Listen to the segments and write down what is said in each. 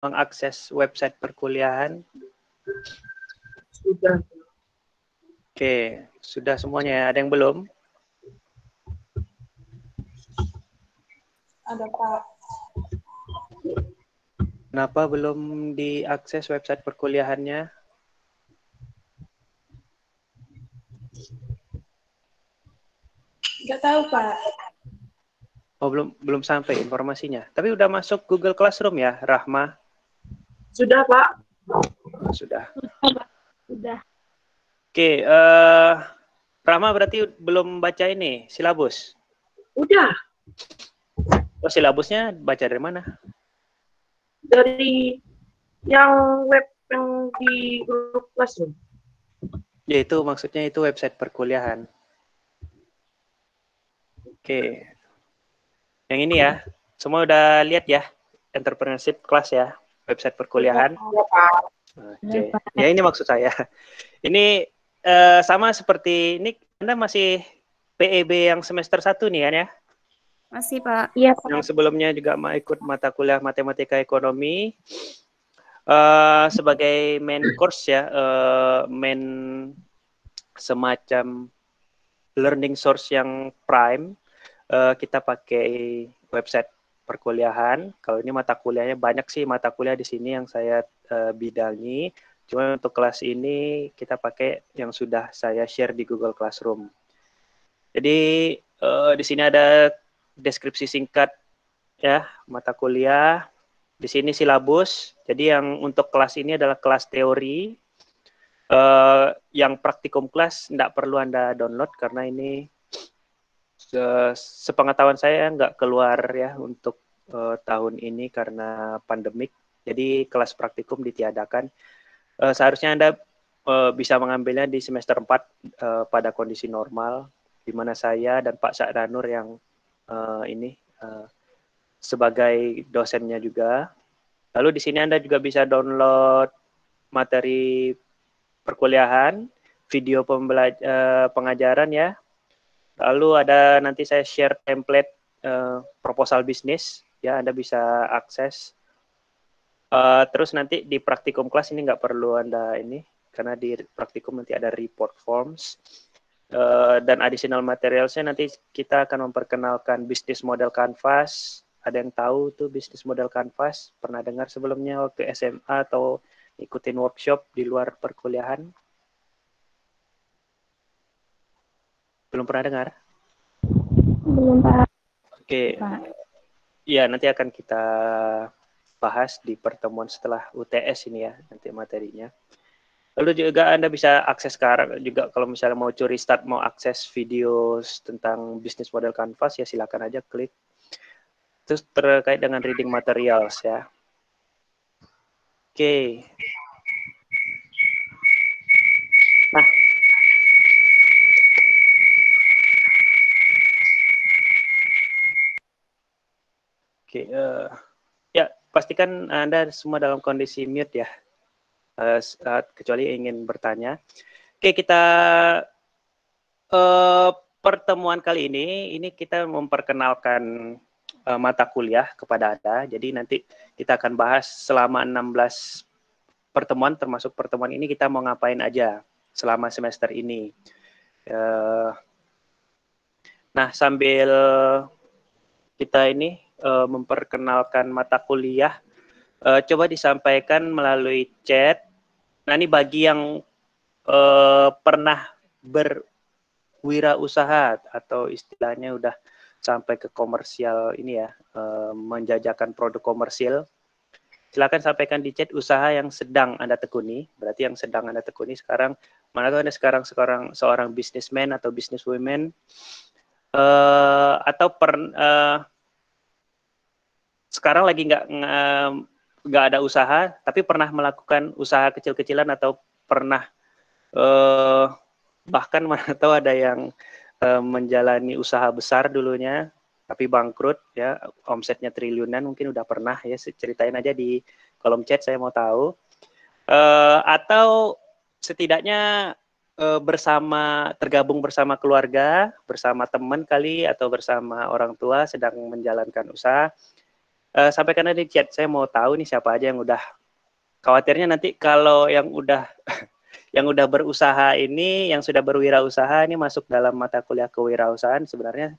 mengakses website perkuliahan? Sudah. Oke, sudah semuanya. Ada yang belum? Ada Pak. Kenapa belum diakses website perkuliahannya? Nggak tahu Pak. Oh, belum sampai informasinya. Tapi udah masuk Google Classroom ya, Rahma? Sudah Pak. Oh, sudah. Sudah. Oke, Rahma berarti belum baca ini silabus? Udah. Oh, silabusnya baca dari mana? Dari yang web yang di grup Classroom. Ya itu maksudnya itu website perkuliahan. Oke. Yang ini ya, semua udah lihat ya, entrepreneurship class ya, website perkuliahan. Ya Pak. Oke, ya ini maksud saya. Ini sama seperti ini, Anda masih PEB yang semester 1 nih kan ya? Masih Pak. Iya Pak. Yang sebelumnya juga mau ikut mata kuliah matematika ekonomi. Sebagai main course ya, main semacam learning source yang prime, kita pakai website perkuliahan. Kalau ini mata kuliahnya banyak sih mata kuliah di sini yang saya bidangi. Cuma untuk kelas ini kita pakai yang sudah saya share di Google Classroom. Jadi di sini ada deskripsi singkat ya mata kuliah. Di sini silabus. Jadi yang untuk kelas ini adalah kelas teori. Yang praktikum kelas tidak perlu Anda download karena ini sepengetahuan saya nggak keluar ya untuk tahun ini karena pandemik. Jadi kelas praktikum ditiadakan. Seharusnya Anda bisa mengambilnya di semester 4 pada kondisi normal, di mana saya dan Pak Sa'danur yang ini sebagai dosennya juga. Lalu di sini Anda juga bisa download materi perkuliahan, video pengajaran ya. Lalu ada nanti saya share template proposal bisnis, ya Anda bisa akses. Terus nanti di praktikum kelas ini nggak perlu Anda ini, karena di praktikum nanti ada report forms. Dan additional materialsnya nanti kita akan memperkenalkan bisnis model Canvas. Ada yang tahu tuh bisnis model Canvas? Pernah dengar sebelumnya waktu SMA atau ikutin workshop di luar perkuliahan? Belum pernah dengar? Belum Pak. Oke, ya nanti akan kita bahas di pertemuan setelah UTS ini ya, nanti materinya. Lalu juga Anda bisa akses sekarang juga kalau misalnya mau curi start, mau akses video tentang bisnis model Canvas ya silakan aja klik. Terus terkait dengan reading materials ya. Oke. Nah, oke, ya pastikan Anda semua dalam kondisi mute ya, kecuali ingin bertanya. Oke, kita pertemuan kali ini kita memperkenalkan mata kuliah kepada Anda. Jadi nanti kita akan bahas selama 16 pertemuan, termasuk pertemuan ini kita mau ngapain aja selama semester ini. Nah, sambil kita ini memperkenalkan mata kuliah, coba disampaikan melalui chat. Nah, ini bagi yang pernah berwirausaha atau istilahnya udah sampai ke komersial ini ya, menjajakan produk komersil. Silakan sampaikan di chat usaha yang sedang Anda tekuni. Berarti yang sedang Anda tekuni sekarang, mana tahu Anda sekarang seorang businessman atau businesswoman, atau sekarang lagi nggak ada usaha, tapi pernah melakukan usaha kecil-kecilan atau pernah bahkan mana tahu ada yang menjalani usaha besar dulunya tapi bangkrut ya, omsetnya triliunan, mungkin udah pernah ya, ceritain aja di kolom chat, saya mau tahu. Atau setidaknya tergabung bersama keluarga, bersama teman kali, atau bersama orang tua sedang menjalankan usaha. sampaikan aja di chat. Saya mau tahu nih siapa aja yang udah. Khawatirnya nanti kalau yang udah yang udah berusaha ini, yang sudah berwirausaha ini masuk dalam mata kuliah kewirausahaan sebenarnya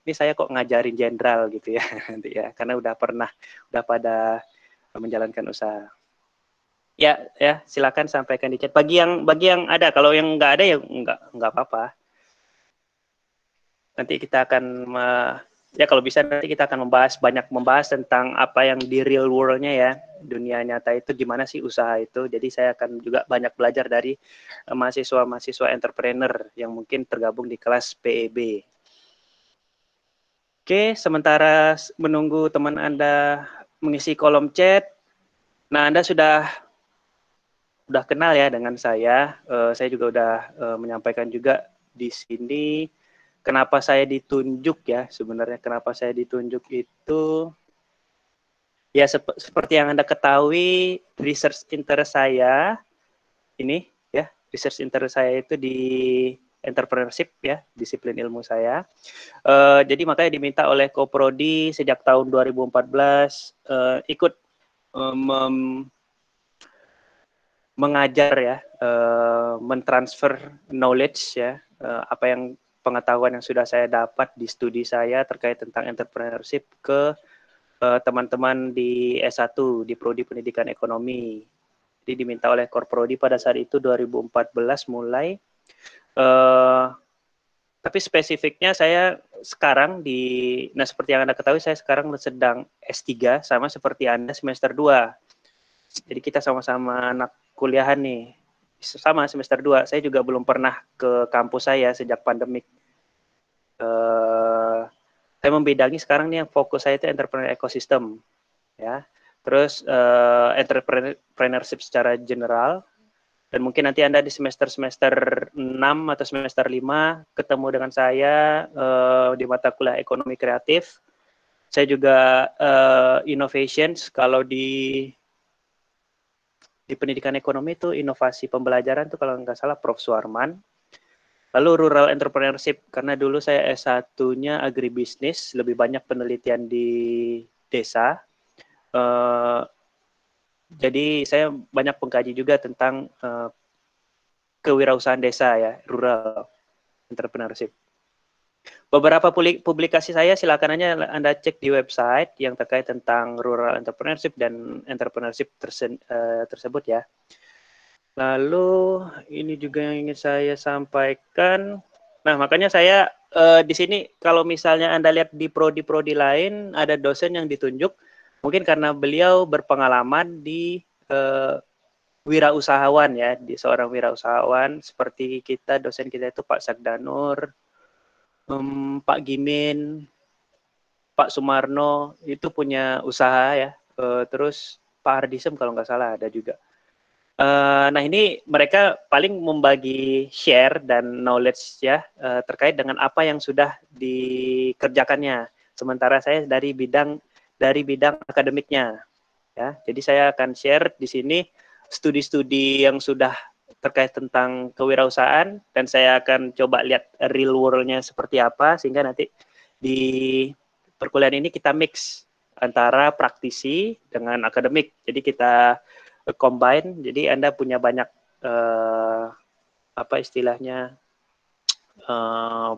ini saya kok ngajarin jenderal gitu ya nanti ya, karena udah pada menjalankan usaha. Ya, silakan sampaikan di chat. Bagi yang ada, kalau yang nggak ada ya nggak apa-apa. Nanti kita akan ya kalau bisa nanti kita akan membahas tentang apa yang di real world-nya ya, dunia nyata itu gimana sih usaha itu. Jadi saya akan juga banyak belajar dari mahasiswa-mahasiswa entrepreneur yang mungkin tergabung di kelas PEB. Oke, sementara menunggu teman Anda mengisi kolom chat. Nah, Anda sudah kenal ya dengan saya. Saya juga udah menyampaikan juga di sini kenapa saya ditunjuk ya. Sebenarnya kenapa saya ditunjuk itu ya seperti yang Anda ketahui, research interest saya ini ya, research interest saya itu di entrepreneurship ya, disiplin ilmu saya. Jadi makanya diminta oleh Koprodi sejak tahun 2014 ikut mengajar ya, mentransfer knowledge ya, apa yang pengetahuan yang sudah saya dapat di studi saya terkait tentang entrepreneurship ke teman-teman di S1 di Prodi Pendidikan Ekonomi. Jadi diminta oleh Korprodi pada saat itu 2014 mulai. Tapi spesifiknya saya sekarang nah seperti yang Anda ketahui saya sekarang sedang S3 sama seperti Anda semester 2. Jadi kita sama-sama anak kuliahan nih. Sama semester 2. Saya juga belum pernah ke kampus saya sejak pandemik. Saya membidangi sekarang nih yang fokus saya itu entrepreneur ecosystem. Ya. Terus entrepreneurship secara general. Dan mungkin nanti Anda di semester 6 atau semester 5 ketemu dengan saya di mata kuliah ekonomi kreatif. Saya juga innovations, kalau di pendidikan ekonomi itu inovasi pembelajaran itu kalau nggak salah Prof. Suarman. Lalu rural entrepreneurship, karena dulu saya S1-nya agribisnis, lebih banyak penelitian di desa. Jadi saya banyak mengkaji juga tentang kewirausahaan desa ya, rural entrepreneurship. Beberapa publikasi saya silakan aja Anda cek di website yang terkait tentang rural entrepreneurship dan entrepreneurship tersebut ya. Lalu ini juga yang ingin saya sampaikan. Nah, makanya saya di sini kalau misalnya Anda lihat di prodi-prodi lain ada dosen yang ditunjuk, mungkin karena beliau berpengalaman di wirausahawan ya, di seorang wirausahawan seperti kita, dosen kita itu Pak Sagdanur, Pak Gimin, Pak Sumarno itu punya usaha ya, terus Pak Hardisem kalau nggak salah ada juga. Nah ini mereka paling membagi share dan knowledge ya terkait dengan apa yang sudah dikerjakannya. Sementara saya dari bidang akademiknya ya. Jadi saya akan share di sini studi-studi yang sudah terkait tentang kewirausahaan dan saya akan coba lihat real world-nya seperti apa sehingga nanti di perkuliahan ini kita mix antara praktisi dengan akademik. Jadi kita combine, jadi Anda punya banyak apa istilahnya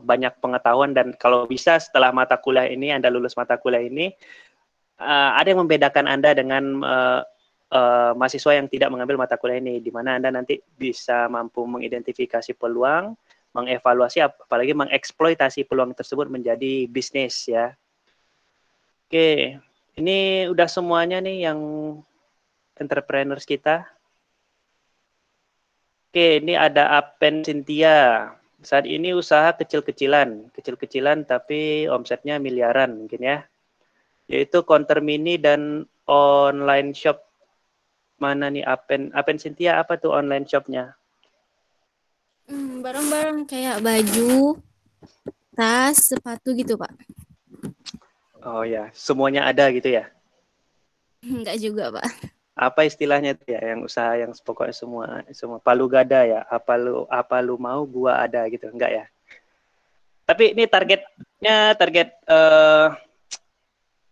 banyak pengetahuan dan kalau bisa setelah mata kuliah ini Anda lulus mata kuliah ini ada yang membedakan Anda dengan mahasiswa yang tidak mengambil mata kuliah ini, di mana Anda nanti bisa mampu mengidentifikasi peluang, mengevaluasi apalagi mengeksploitasi peluang tersebut menjadi bisnis ya. Oke, ini udah semuanya nih yang entrepreneurs kita. Oke, ini ada Apen Cynthia. Saat ini usaha kecil-kecilan tapi omsetnya miliaran mungkin ya. Yaitu counter mini dan online shop. Mana nih Apen Cynthia, apa tuh online shopnya? Barang-barang kayak baju, tas, sepatu gitu, Pak. Oh ya, semuanya ada gitu ya. Enggak juga, Pak. Apa istilahnya tuh ya, yang usaha yang pokoknya semua palu gada ya, apa lu mau gua ada gitu, enggak ya? Tapi ini target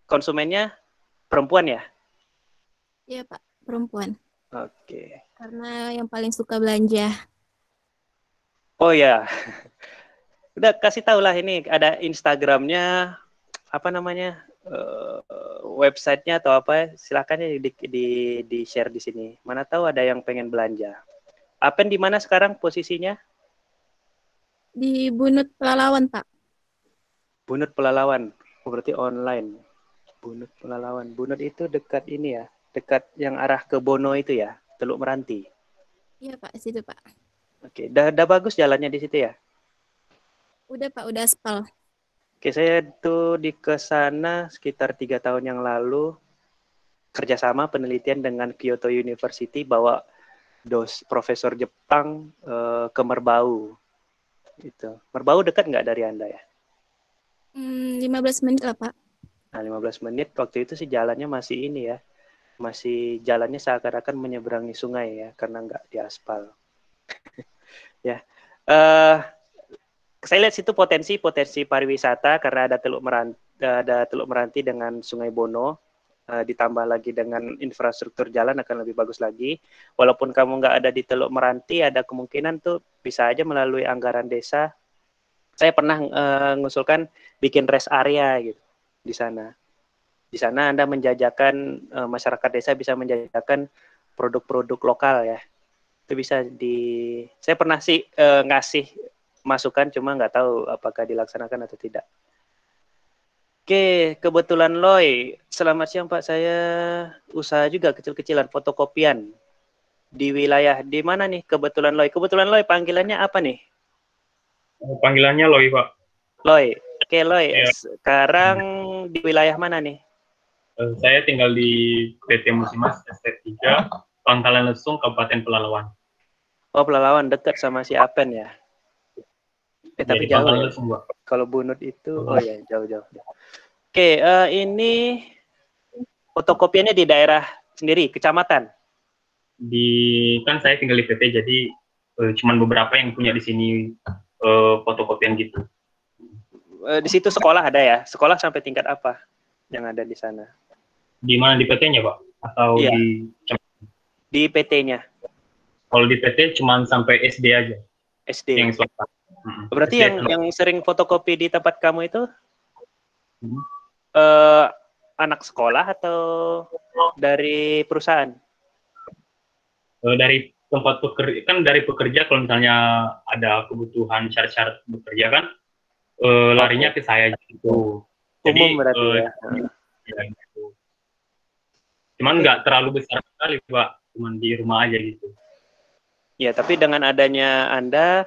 konsumennya perempuan ya? Iya Pak, perempuan. Oke. Karena yang paling suka belanja. Oh ya, udah kasih tahu lah ini ada Instagramnya, apa namanya, websitenya atau apa, silakan ya di share di sini. Mana tahu ada yang pengen belanja. Apen di mana sekarang posisinya? Di Bunut Pelalawan Pak. Bunut Pelalawan, oh, berarti online. Bunut Pelalawan, Bunut itu dekat ini ya, dekat yang arah ke Bono itu ya, Teluk Meranti. Iya Pak, situ Pak. Oke, dah bagus jalannya di situ ya. Udah Pak, udah aspal. Oke, saya tuh di kesana sekitar 3 tahun yang lalu, kerjasama penelitian dengan Kyoto University, bawa profesor Jepang ke Merbau. Itu. Merbau dekat nggak dari Anda ya? 15 menit lah Pak. Nah, 15 menit waktu itu sih jalannya masih ini ya. Masih jalannya seakan-akan menyeberangi sungai ya, karena nggak diaspal. Ya. Saya lihat situ potensi pariwisata karena ada Teluk Meranti dengan Sungai Bono. Ditambah lagi dengan infrastruktur jalan akan lebih bagus lagi. Walaupun kamu nggak ada di Teluk Meranti, ada kemungkinan tuh bisa aja melalui anggaran desa. Saya pernah mengusulkan bikin rest area gitu di sana. Di sana Anda menjajakan, masyarakat desa bisa menjajakan produk-produk lokal ya. Itu bisa saya pernah sih ngasih masukan, cuma nggak tahu apakah dilaksanakan atau tidak. Oke, kebetulan Loy. Selamat siang Pak, saya usaha juga kecil-kecilan, fotokopian. Di wilayah, di mana nih kebetulan Loy? Kebetulan Loy, panggilannya apa nih? Panggilannya Loy, Pak. Loy. Oke, Loy. Ya. Sekarang di wilayah mana nih? Saya tinggal di PT Musimas ST3, Pangkalan Lesung, Kabupaten Pelalawan. Oh, Pelalawan, dekat sama si Apen ya? Tapi jauh ya? Lesung, Pak. Kalau Bunut itu, oh ya, jauh-jauh. Oke, ini fotokopiannya di daerah sendiri, kecamatan? Kan saya tinggal di PT, jadi cuman beberapa yang punya di sini fotokopian gitu. Di situ sekolah ada ya? Sekolah sampai tingkat apa yang ada di sana? Di mana, di PT-nya, Pak? Atau iya, di PT-nya? Kalau di PT cuman sampai SD aja. SD. Yang swasta. Berarti yang sering fotokopi di tempat kamu itu anak sekolah atau dari perusahaan? Dari tempat pekerja, kan dari pekerja kalau misalnya ada kebutuhan syarat-syarat bekerja kan larinya ke saya gitu. Jadi, umum berarti ya. Ya gitu. Cuman nggak terlalu besar sekali Pak, cuman di rumah aja gitu. Ya, tapi dengan adanya Anda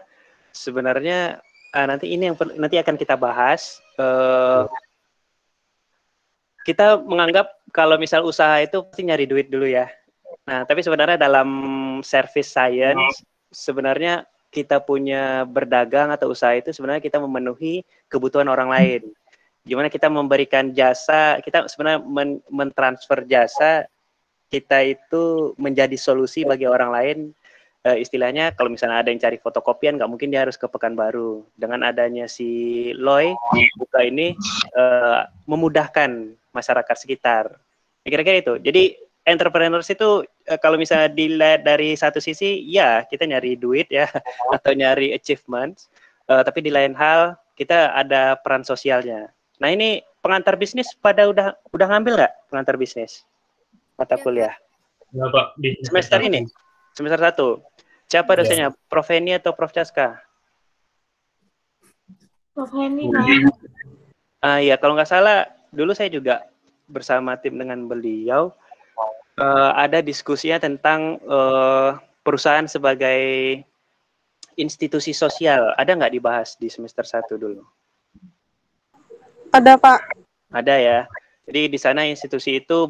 sebenarnya nanti ini yang nanti akan kita bahas. Kita menganggap kalau misal usaha itu pasti nyari duit dulu ya. Nah, tapi sebenarnya dalam service science sebenarnya kita punya berdagang atau usaha itu sebenarnya kita memenuhi kebutuhan orang lain. Gimana kita memberikan jasa, kita sebenarnya mentransfer jasa kita itu menjadi solusi bagi orang lain. Istilahnya kalau misalnya ada yang cari fotokopian, nggak mungkin dia harus ke Pekanbaru. Dengan adanya si Loy buka ini memudahkan masyarakat sekitar. Kira-kira itu. Jadi entrepreneurs itu kalau misalnya dilihat dari satu sisi, ya kita nyari duit ya atau nyari achievement. Tapi di lain hal kita ada peran sosialnya. Nah ini pengantar bisnis pada udah ngambil nggak pengantar bisnis mata kuliah? Ya, Pak. Di semester ini, semester 1. Siapa dosennya? Prof Heni atau Prof Caska? Prof Heni. Ya kalau nggak salah dulu saya juga bersama tim dengan beliau ada diskusinya tentang perusahaan sebagai institusi sosial. Ada nggak dibahas di semester 1 dulu? Ada Pak. Ada ya. Jadi di sana institusi itu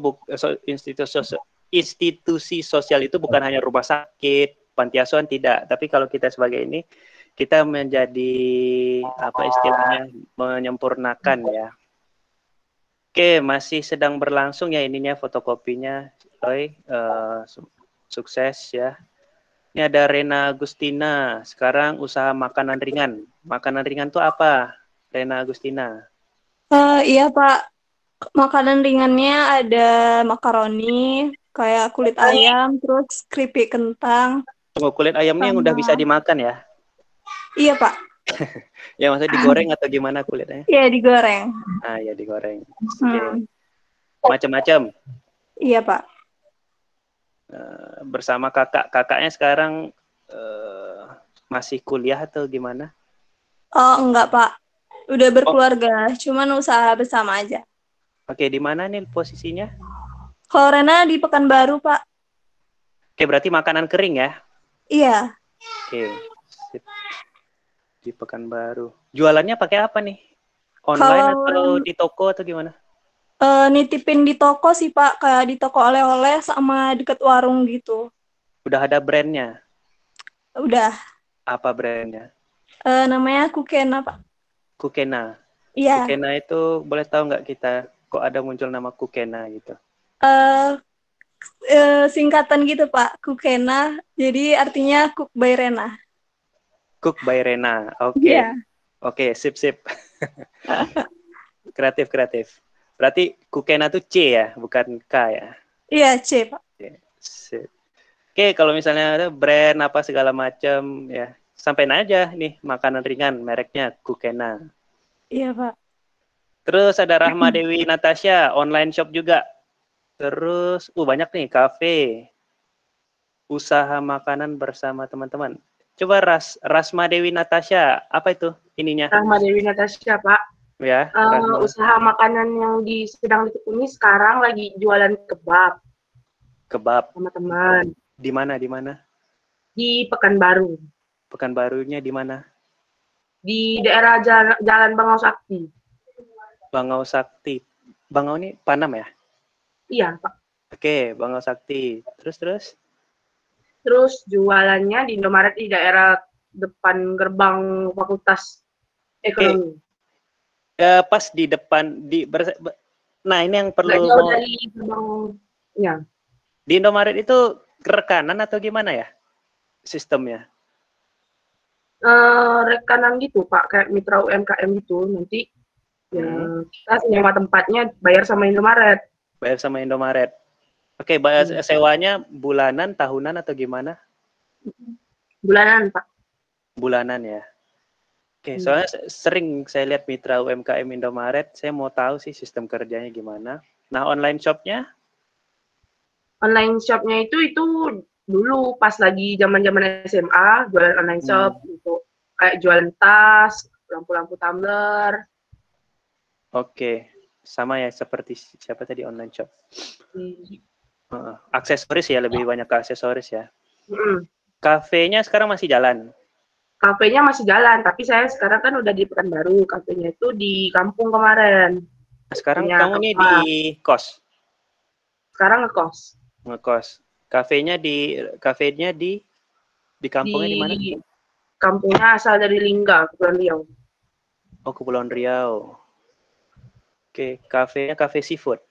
institusi sosial itu bukan hanya rumah sakit, panti asuhan, tidak. Tapi kalau kita sebagai ini, kita menjadi apa istilahnya menyempurnakan ya. Oke, masih sedang berlangsung ya ininya fotokopinya, sukses ya. Ini ada Rena Agustina, sekarang usaha makanan ringan. Makanan ringan itu apa, Rena Agustina? Iya Pak. Makanan ringannya ada makaroni, kayak kulit ayam, terus keripik kentang, Tunggu, kulit ayamnya yang udah bisa sama... dimakan ya? Iya, Pak. Ya maksudnya digoreng atau gimana kulitnya? Iya, digoreng. Ah ya digoreng. Oke. Hmm. Macam-macam. Iya, Pak. Bersama kakaknya sekarang masih kuliah atau gimana? Oh, enggak, Pak. Udah Oh, berkeluarga, cuman usaha bersama aja. oke, di mana nih posisinya? Kalau Rena di Pekanbaru, Pak. Oke, berarti makanan kering ya? Iya. Oke, sip. Di Pekanbaru. Jualannya pakai apa nih? Online Kalau atau di toko atau gimana? nitipin di toko sih, Pak. Kayak di toko oleh-oleh sama deket warung gitu. Udah ada brandnya? Udah. Apa brandnya? Namanya Kukena, Pak. Kukena. Iya. Kukena itu boleh tahu nggak kita kok ada muncul nama Kukena gitu? Eh, Singkatan gitu, Pak. Kukena. Jadi artinya Cook by Rena. Cook by Rena. Oke. Iya. Oke, sip. Kreatif. Berarti Kukena tuh C ya, bukan K ya? Iya, C, Pak. Oke, sip. Oke, kalau misalnya ada brand apa segala macam ya, sampaikan aja nih makanan ringan mereknya Kukena. Iya, Pak. Terus ada Rahma Dewi Natasha, online shop juga. Terus, banyak nih, kafe, usaha makanan bersama teman-teman. Coba Rasma Dewi Natasha, apa itu ininya? Rahma Dewi Natasha, Pak. Ya, Rahma. Usaha makanan yang sedang ditekuni sekarang lagi jualan kebab. Kebab. Teman-teman. Di mana? Di Pekanbaru. Pekanbarunya di mana? Di daerah Jalan Bangau Sakti. Bangau Sakti. Bangau ini Panam ya? Iya, Pak. Oke, Bangau Sakti. Terus? Terus jualannya di Indomaret di daerah depan gerbang Fakultas Ekonomi. Pas di depan nah ini yang perlu Nggak jauh dari gerbangnya. Di Indomaret itu rekanan atau gimana ya sistemnya? Rekanan gitu, Pak, kayak mitra UMKM gitu. Nanti ya kita sewa tempatnya bayar sama Indomaret. Bayar sama Indomaret. Oke, bayar sewanya bulanan, tahunan atau gimana? Bulanan, Pak. Bulanan ya. Oke, soalnya sering saya lihat mitra UMKM Indomaret, saya mau tahu sih sistem kerjanya gimana. Nah, online shopnya? Online shopnya itu dulu pas lagi zaman-zaman SMA, jualan online shop gitu. Kayak jualan tas, lampu-lampu tumbler. Oke, sama ya seperti siapa tadi online shop. Aksesoris ya, lebih banyak ke aksesoris ya. Kafenya sekarang masih jalan? Kafenya masih jalan, tapi saya sekarang kan udah di Pekanbaru. Kafenya itu di kampung kemarin. Nah, sekarang kamu ini di kos? Sekarang ngekos. Kafenya di kampungnya di mana? Kampungnya asal dari Lingga, Kepulauan Riau. Oh, Kepulauan Riau. Oke, kafenya kafe seafood.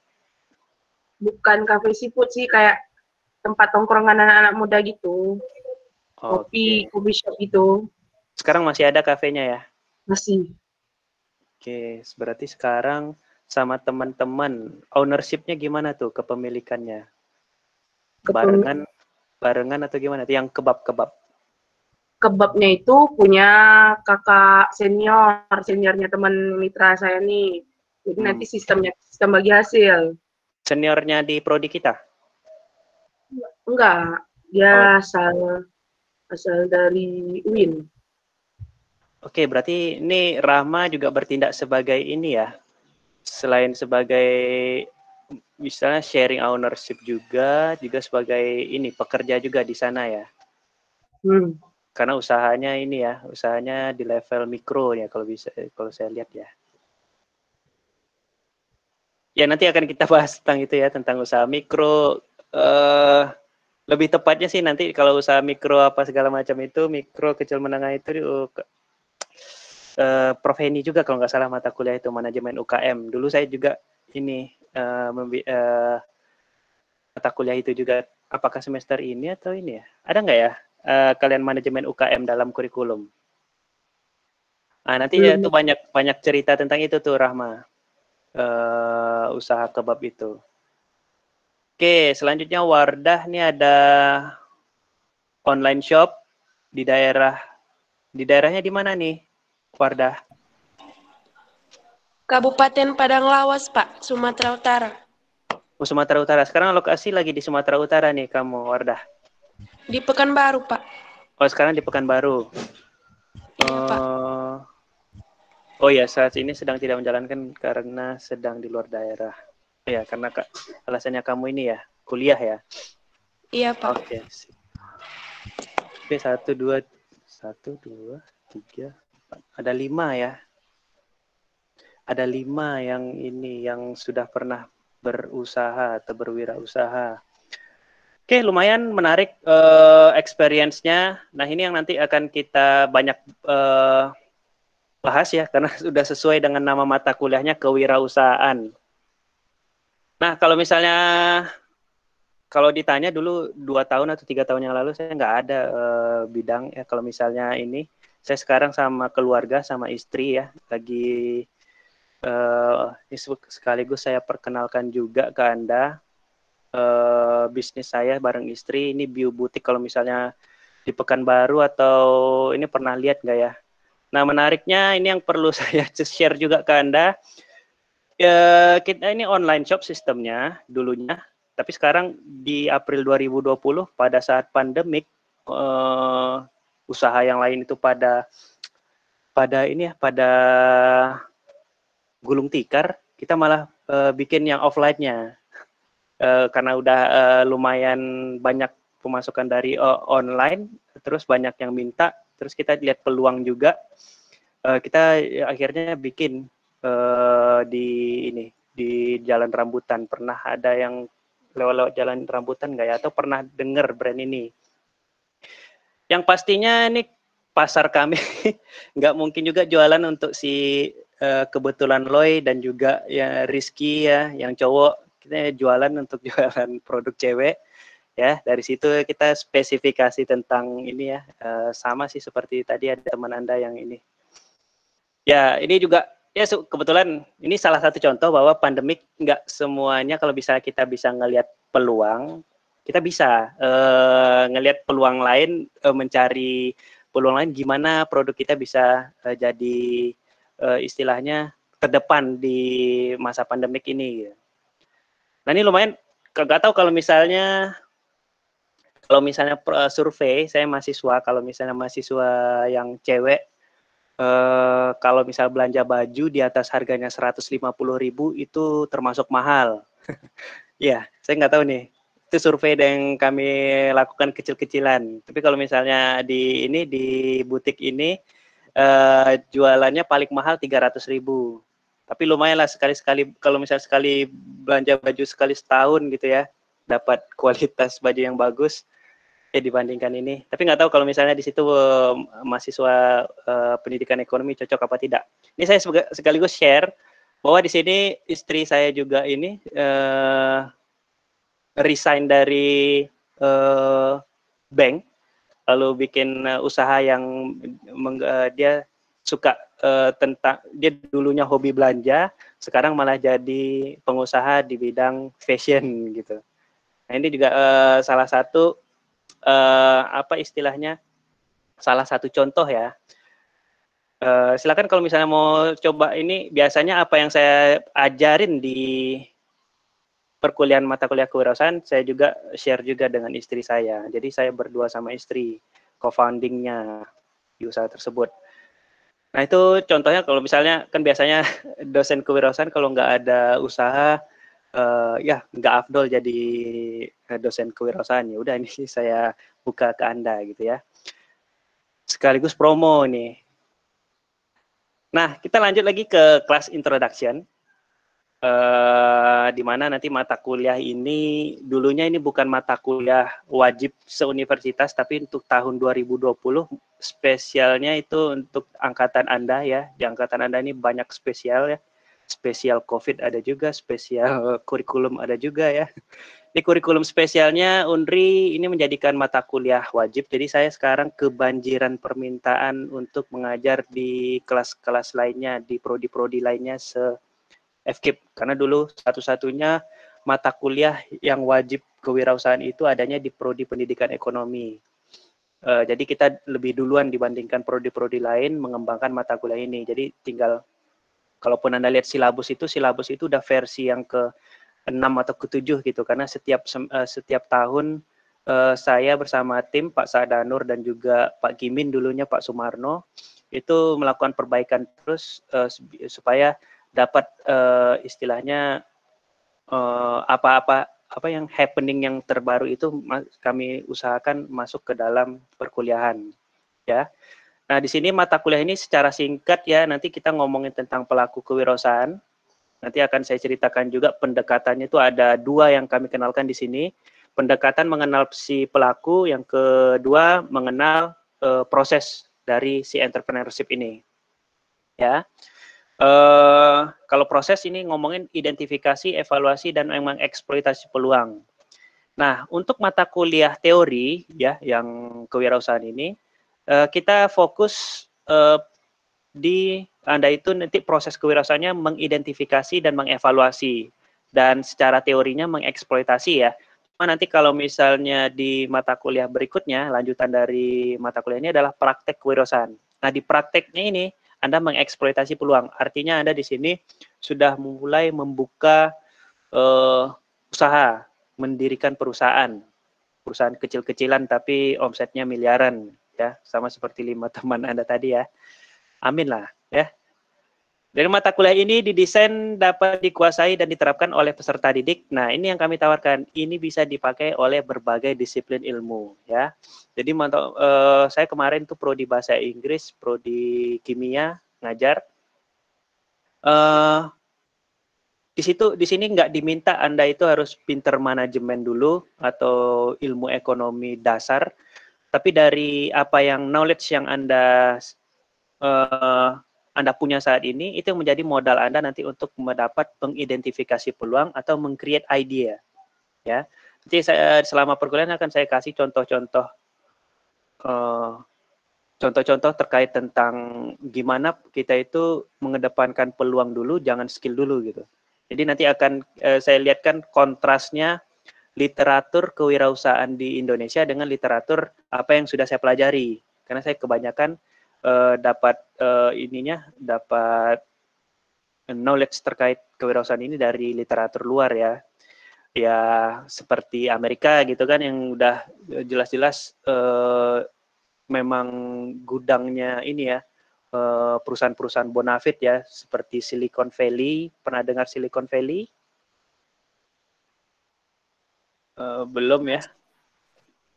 Bukan kafe seafood sih, kayak tempat tongkrongan anak-anak muda gitu. Kopi shop gitu. Sekarang masih ada kafenya ya? Masih. Oke, berarti sekarang sama teman-teman, ownership-nya gimana tuh kepemilikannya? Barengan atau gimana? Yang kebab-kebab? Kebabnya itu punya kakak seniornya teman mitra saya nih. Jadi nanti sistem bagi hasil. Seniornya di prodi kita? Enggak, dia asal dari UIN. Oke, berarti ini Rahma juga bertindak sebagai ini ya, selain sebagai misalnya sharing ownership juga sebagai ini pekerja juga di sana ya. Karena usahanya ini ya, usahanya di level mikro ya kalau saya lihat ya. Ya nanti akan kita bahas tentang itu ya, tentang usaha mikro. Lebih tepatnya sih nanti kalau usaha mikro apa segala macam itu, mikro kecil menengah itu Prof Heni juga kalau nggak salah mata kuliah itu manajemen UKM. Dulu saya juga ini mata kuliah itu juga. Apakah semester ini atau ini ya? Ada nggak ya kalian manajemen UKM dalam kurikulum? Nah, nanti itu banyak cerita tentang itu tuh Rahma. usaha kebab itu. Oke, selanjutnya Wardah nih ada online shop di daerahnya di mana nih, Wardah? Kabupaten Padang Lawas, Pak, Sumatera Utara. Oh, Sumatera Utara. Sekarang lokasi lagi di Sumatera Utara nih kamu, Wardah. Di Pekanbaru, Pak. Oh, sekarang di Pekanbaru. Iya, Pak. Oh ya, saat ini sedang tidak menjalankan karena sedang di luar daerah. Ya, karena alasannya kamu ini ya, kuliah ya. Iya, Pak. Oke. Oke, 1, 2, 3, 4. Ada 5 ya. Ada 5 yang ini yang sudah pernah berusaha atau berwirausaha. Oke, lumayan menarik experience-nya. Nah, ini yang nanti akan kita banyak bahas ya, karena sudah sesuai dengan nama mata kuliahnya, kewirausahaan. Nah, kalau ditanya dulu 2 tahun atau 3 tahun yang lalu, saya nggak ada bidang ya. Kalau misalnya ini, saya sekarang sama keluarga, sama istri ya, lagi sekaligus saya perkenalkan juga ke Anda bisnis saya bareng istri, ini Bio Butik. Kalau misalnya di Pekanbaru atau ini pernah lihat nggak ya? Nah, menariknya ini yang perlu saya share juga ke Anda. Kita ini online shop sistemnya dulunya, tapi sekarang di April 2020 pada saat pandemik, usaha yang lain itu pada gulung tikar, kita malah bikin yang offline-nya. Karena udah lumayan banyak pemasukan dari online, terus banyak yang minta, terus kita lihat peluang juga, kita akhirnya bikin di Jalan Rambutan. Pernah ada yang lewat Jalan Rambutan nggak ya? Atau pernah dengar brand ini? Yang pastinya ini pasar kami nggak mungkin juga jualan untuk si kebetulan Loy dan juga ya Rizky ya, yang cowok. Kita jualan untuk jualan produk cewek ya. Dari situ kita spesifikasi tentang ini ya, sama sih seperti tadi ada teman Anda yang ini. Ya, ini juga ya kebetulan ini salah satu contoh bahwa pandemik nggak semuanya kalau kita bisa ngelihat peluang, kita bisa ngelihat peluang lain, mencari peluang lain gimana produk kita bisa jadi istilahnya terdepan di masa pandemik ini. Nah, ini lumayan, nggak tahu kalau misalnya survei, saya mahasiswa, kalau misalnya mahasiswa yang cewek, kalau misal belanja baju di atas harganya 150.000 itu termasuk mahal. Ya, saya nggak tahu nih. Itu survei yang kami lakukan kecil-kecilan. Tapi kalau misalnya di butik ini jualannya paling mahal 300.000. Tapi lumayan lah sekali-sekali, kalau misalnya sekali belanja baju sekali setahun gitu ya, dapat kualitas baju yang bagus dibandingkan ini. Tapi nggak tahu kalau misalnya di situ mahasiswa pendidikan ekonomi cocok apa tidak. Ini saya sekaligus share bahwa di sini istri saya juga ini resign dari bank, lalu bikin usaha yang dia suka dia dulunya hobi belanja, sekarang malah jadi pengusaha di bidang fashion gitu. Nah, ini juga salah satu salah satu contoh ya. Silakan kalau misalnya mau coba ini, biasanya apa yang saya ajarin di perkuliahan mata kuliah kewirausahaan, saya juga share juga dengan istri saya. Jadi saya berdua sama istri co-foundingnya di usaha tersebut. Nah, itu contohnya kalau misalnya kan biasanya dosen kewirausahaan kalau nggak ada usaha ya nggak afdol jadi dosen kewirausahaan. Ya udah, ini saya buka ke Anda gitu ya. Sekaligus promo nih. Nah, kita lanjut lagi ke kelas introduction. Di mana nanti mata kuliah ini dulunya ini bukan mata kuliah wajib seuniversitas, tapi untuk tahun 2020 spesialnya itu untuk angkatan Anda ya. Di angkatan Anda ini banyak spesial ya. Spesial COVID ada juga, spesial kurikulum ada juga ya. Di kurikulum spesialnya UNRI ini menjadikan mata kuliah wajib. Jadi saya sekarang kebanjiran permintaan untuk mengajar di kelas-kelas lainnya, di prodi-prodi lainnya FKIP, karena dulu satu-satunya mata kuliah yang wajib kewirausahaan itu adanya di prodi pendidikan ekonomi. Jadi kita lebih duluan dibandingkan prodi-prodi lain mengembangkan mata kuliah ini. Jadi tinggal, kalaupun Anda lihat silabus itu udah versi yang ke-6 atau ke-7 gitu, karena setiap tahun saya bersama tim Pak Sadanur dan juga Pak Gimin, dulunya Pak Sumarno, itu melakukan perbaikan terus supaya dapat istilahnya apa yang happening yang terbaru itu kami usahakan masuk ke dalam perkuliahan, ya. Nah, di sini mata kuliah ini secara singkat ya, nanti kita ngomongin tentang pelaku kewirausahaan. Nanti akan saya ceritakan juga pendekatannya itu ada 2 yang kami kenalkan di sini. Pendekatan mengenal si pelaku, yang kedua mengenal proses dari si entrepreneurship ini. Ya. Kalau proses ini ngomongin identifikasi, evaluasi, dan memang eksploitasi peluang. Nah, untuk mata kuliah teori ya yang kewirausahaan ini, kita fokus di Anda itu nanti proses kewirausahaannya mengidentifikasi dan mengevaluasi, dan secara teorinya mengeksploitasi ya. Cuma nanti kalau misalnya di mata kuliah berikutnya, lanjutan dari mata kuliah ini adalah praktek kewirausahaan. Nah, di prakteknya ini Anda mengeksploitasi peluang. Artinya Anda di sini sudah mulai membuka usaha, mendirikan perusahaan kecil-kecilan tapi omsetnya miliaran ya, sama seperti 5 teman Anda tadi ya. Amin lah ya. Dari mata kuliah ini didesain dapat dikuasai dan diterapkan oleh peserta didik. Nah, ini yang kami tawarkan. Ini bisa dipakai oleh berbagai disiplin ilmu ya. Jadi saya kemarin tuh prodi bahasa Inggris, prodi kimia ngajar. Di sini nggak diminta Anda itu harus pinter manajemen dulu atau ilmu ekonomi dasar, tapi dari apa yang knowledge yang Anda punya saat ini, itu yang menjadi modal Anda nanti untuk mendapat mengidentifikasi peluang atau meng-create idea. Ya, nanti selama perkuliahan akan saya kasih contoh-contoh terkait tentang gimana kita itu mengedepankan peluang dulu, jangan skill dulu gitu. Jadi nanti akan saya lihatkan kontrasnya literatur kewirausahaan di Indonesia dengan literatur apa yang sudah saya pelajari. Karena saya kebanyakan dapat knowledge terkait kewirausahaan ini dari literatur luar ya. Ya seperti Amerika gitu kan, yang udah jelas-jelas memang gudangnya ini ya, perusahaan-perusahaan bonafit ya, seperti Silicon Valley. Pernah dengar Silicon Valley? Belum ya?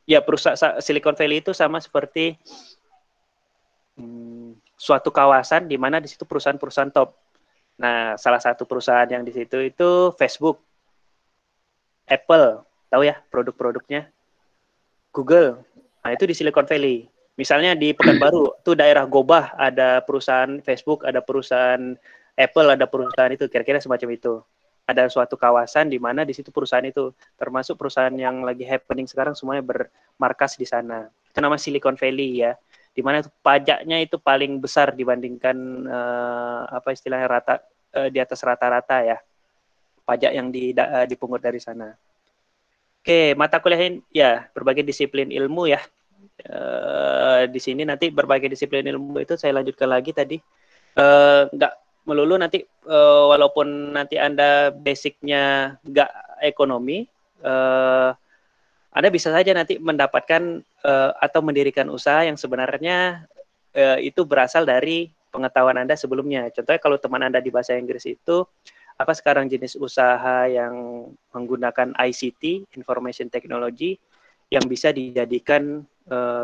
Ya, perusahaan Silicon Valley itu sama seperti suatu kawasan di mana di situ perusahaan-perusahaan top. Nah, salah satu perusahaan yang di situ itu Facebook, Apple, tahu ya produk-produknya, Google. Nah, itu di Silicon Valley. Misalnya di Pekanbaru, itu daerah Gobah, ada perusahaan Facebook, ada perusahaan Apple, ada perusahaan itu, kira-kira semacam itu. Ada suatu kawasan di mana di situ perusahaan itu, termasuk perusahaan yang lagi happening sekarang semuanya bermarkas di sana. Itu nama Silicon Valley ya, di mana pajaknya itu paling besar dibandingkan apa istilahnya di atas rata-rata ya, pajak yang dipungut dari sana. Oke, mata kuliah ini ya berbagai disiplin ilmu ya. Di sini nanti berbagai disiplin ilmu itu saya lanjutkan lagi tadi. Nggak melulu nanti walaupun nanti Anda basicnya nggak ekonomi, Anda bisa saja nanti mendapatkan atau mendirikan usaha yang sebenarnya itu berasal dari pengetahuan Anda sebelumnya. Contohnya kalau teman Anda di bahasa Inggris itu, apa sekarang jenis usaha yang menggunakan ICT, Information Technology, yang bisa dijadikan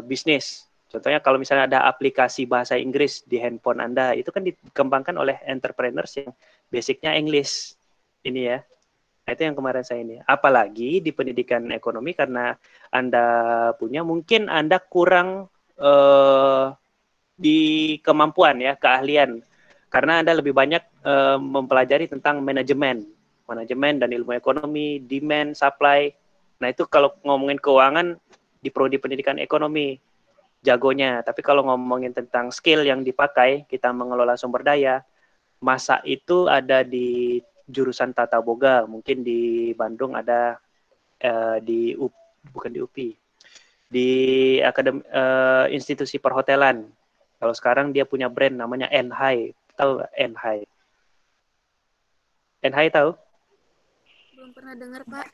bisnis. Contohnya kalau misalnya ada aplikasi bahasa Inggris di handphone Anda, itu kan dikembangkan oleh entrepreneurs yang basicnya English. Ini ya. Nah, itu yang kemarin saya ini. Apalagi di pendidikan ekonomi, karena Anda punya, mungkin Anda kurang di kemampuan ya, keahlian. Karena Anda lebih banyak mempelajari tentang manajemen dan ilmu ekonomi, demand, supply. Nah, itu kalau ngomongin keuangan di prodi pendidikan ekonomi jagonya. Tapi kalau ngomongin tentang skill yang dipakai, kita mengelola sumber daya, masak itu ada di jurusan Tata Boga, mungkin di Bandung ada bukan di UPI, di institusi perhotelan. Kalau sekarang dia punya brand namanya Enhai, tahu nggak Enhai? Enhai tahu? Belum pernah dengar, Pak.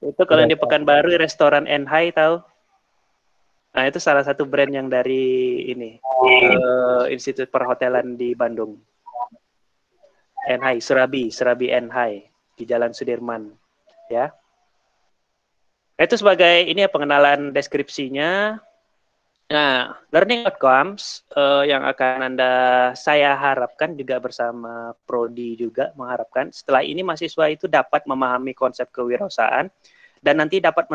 Itu kalau di Pekanbaru restoran Enhai tahu? Nah, itu salah satu brand yang dari ini Institut Perhotelan di Bandung. Enhai, Serabi Enhai di Jalan Sudirman, ya. Itu sebagai ini ya pengenalan deskripsinya. Nah, learning outcomes yang akan saya harapkan juga bersama Prodi juga mengharapkan setelah ini mahasiswa itu dapat memahami konsep kewirausahaan dan nanti dapat